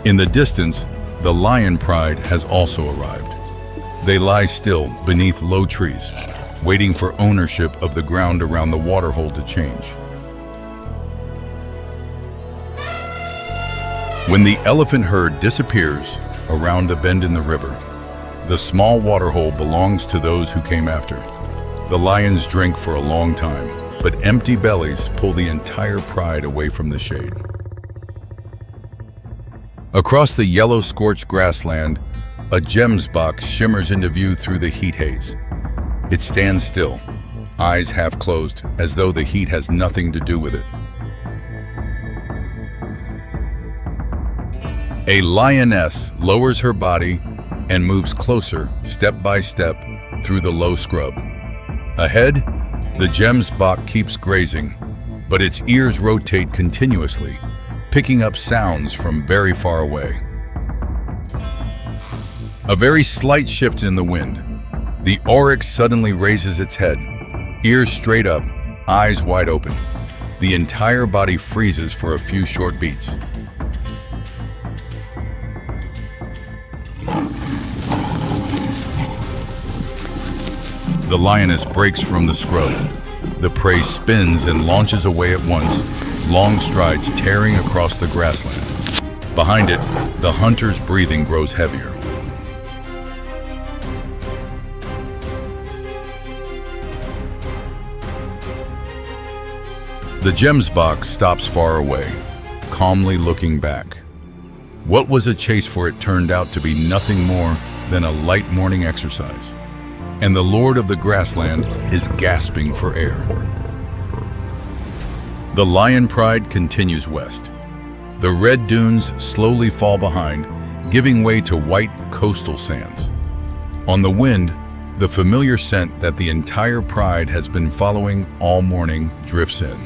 In the distance, the lion pride has also arrived. They lie still beneath low trees, waiting for ownership of the ground around the waterhole to change. When the elephant herd disappears around a bend in the river, the small waterhole belongs to those who came after. The lions drink for a long time, but empty bellies pull the entire pride away from the shade. Across the yellow scorched grassland, a gemsbok shimmers into view through the heat haze. It stands still, eyes half closed, as though the heat has nothing to do with it. A lioness lowers her body and moves closer, step by step, through the low scrub. Ahead, the gemsbok keeps grazing, but its ears rotate continuously, picking up sounds from very far away. A very slight shift in the wind. The oryx suddenly raises its head, ears straight up, eyes wide open. The entire body freezes for a few short beats. The lioness breaks from the scrub. The prey spins and launches away at once, long strides tearing across the grassland. Behind it, the hunter's breathing grows heavier. The gemsbok stops far away, calmly looking back. What was a chase for it turned out to be nothing more than a light morning exercise. And the lord of the grassland is gasping for air. The lion pride continues west. The red dunes slowly fall behind, giving way to white coastal sands. On the wind, the familiar scent that the entire pride has been following all morning drifts in.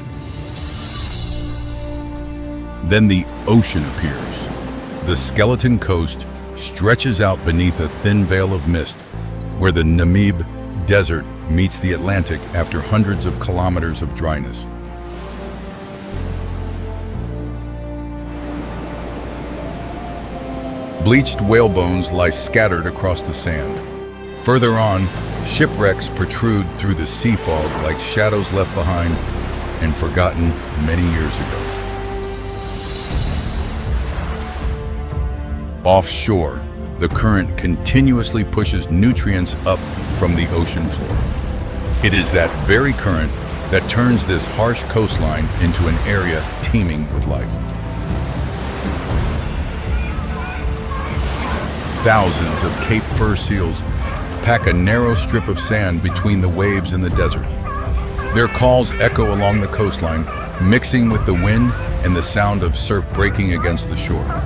Then the ocean appears. The skeleton coast stretches out beneath a thin veil of mist, where the Namib Desert meets the Atlantic after hundreds of kilometers of dryness. Bleached whale bones lie scattered across the sand. Further on, shipwrecks protrude through the sea fog like shadows left behind and forgotten many years ago. Offshore, the current continuously pushes nutrients up from the ocean floor. It is that very current that turns this harsh coastline into an area teeming with life. Thousands of Cape fur seals pack a narrow strip of sand between the waves in the desert. Their calls echo along the coastline, mixing with the wind and the sound of surf breaking against the shore.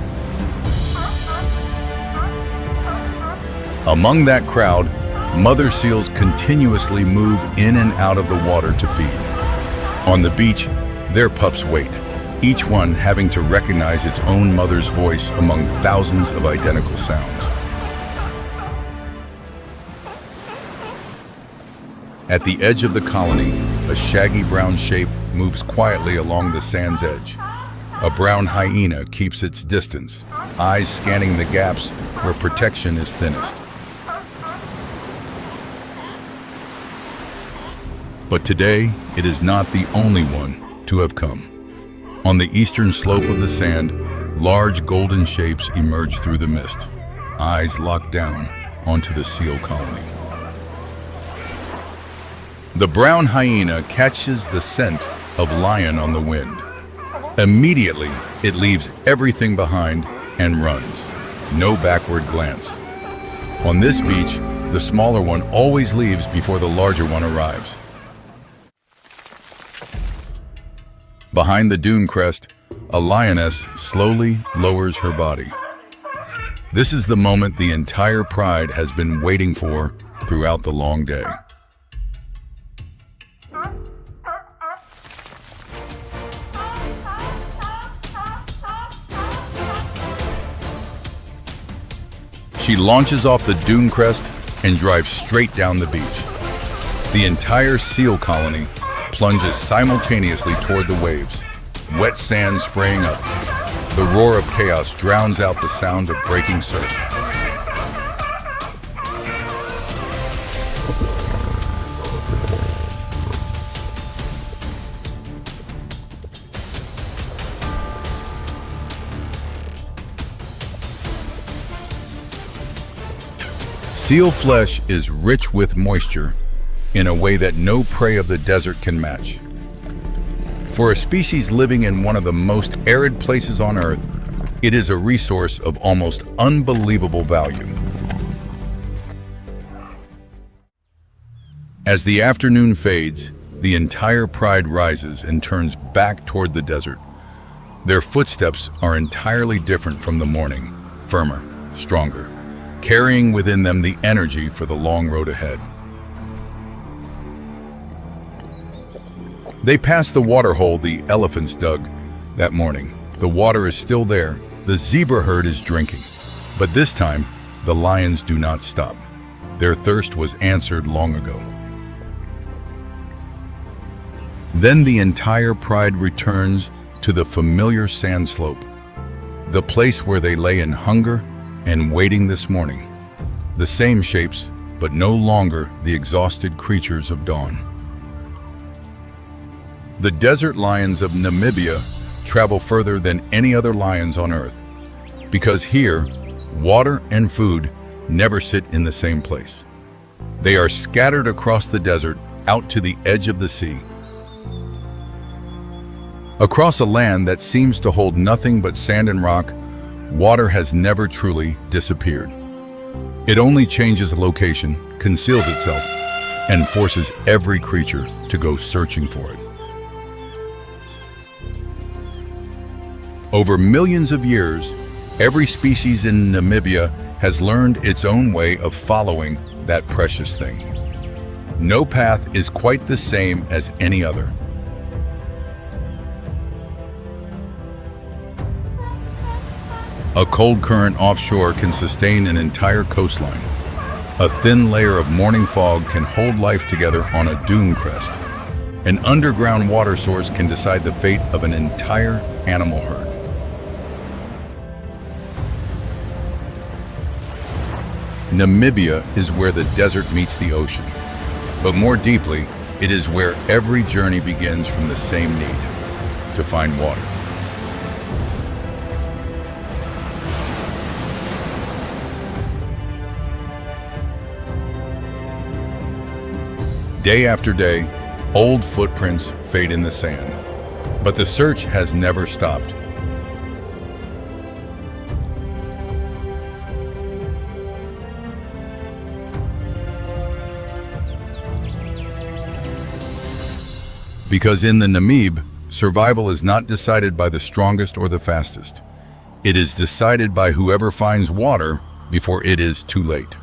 Among that crowd, mother seals continuously move in and out of the water to feed. On the beach, their pups wait, each one having to recognize its own mother's voice among thousands of identical sounds. At the edge of the colony, a shaggy brown shape moves quietly along the sand's edge. A brown hyena keeps its distance, eyes scanning the gaps where protection is thinnest. But today, it is not the only one to have come. On the eastern slope of the sand, large golden shapes emerge through the mist, eyes locked down onto the seal colony. The brown hyena catches the scent of lion on the wind. Immediately, it leaves everything behind and runs, no backward glance. On this beach, the smaller one always leaves before the larger one arrives. Behind the dune crest, a lioness slowly lowers her body. This is the moment the entire pride has been waiting for throughout the long day. She launches off the dune crest and drives straight down the beach. The entire seal colony plunges simultaneously toward the waves, wet sand spraying up. The roar of chaos drowns out the sound of breaking surf. Seal flesh is rich with moisture in a way that no prey of the desert can match. For a species living in one of the most arid places on Earth, it is a resource of almost unbelievable value. As the afternoon fades, the entire pride rises and turns back toward the desert. Their footsteps are entirely different from the morning, firmer, stronger, carrying within them the energy for the long road ahead. They pass the water hole the elephants dug that morning. The water is still there. The zebra herd is drinking. But this time, the lions do not stop. Their thirst was answered long ago. Then the entire pride returns to the familiar sand slope, the place where they lay in hunger and waiting this morning. The same shapes, but no longer the exhausted creatures of dawn. The desert lions of Namibia travel further than any other lions on Earth, because here, water and food never sit in the same place. They are scattered across the desert out to the edge of the sea. Across a land that seems to hold nothing but sand and rock, water has never truly disappeared. It only changes location, conceals itself, and forces every creature to go searching for it. Over millions of years, every species in Namibia has learned its own way of following that precious thing. No path is quite the same as any other. A cold current offshore can sustain an entire coastline. A thin layer of morning fog can hold life together on a dune crest. An underground water source can decide the fate of an entire animal herd. Namibia is where the desert meets the ocean. But more deeply, it is where every journey begins from the same need, to find water. Day after day, old footprints fade in the sand, but the search has never stopped. Because in the Namib, survival is not decided by the strongest or the fastest. It is decided by whoever finds water before it is too late.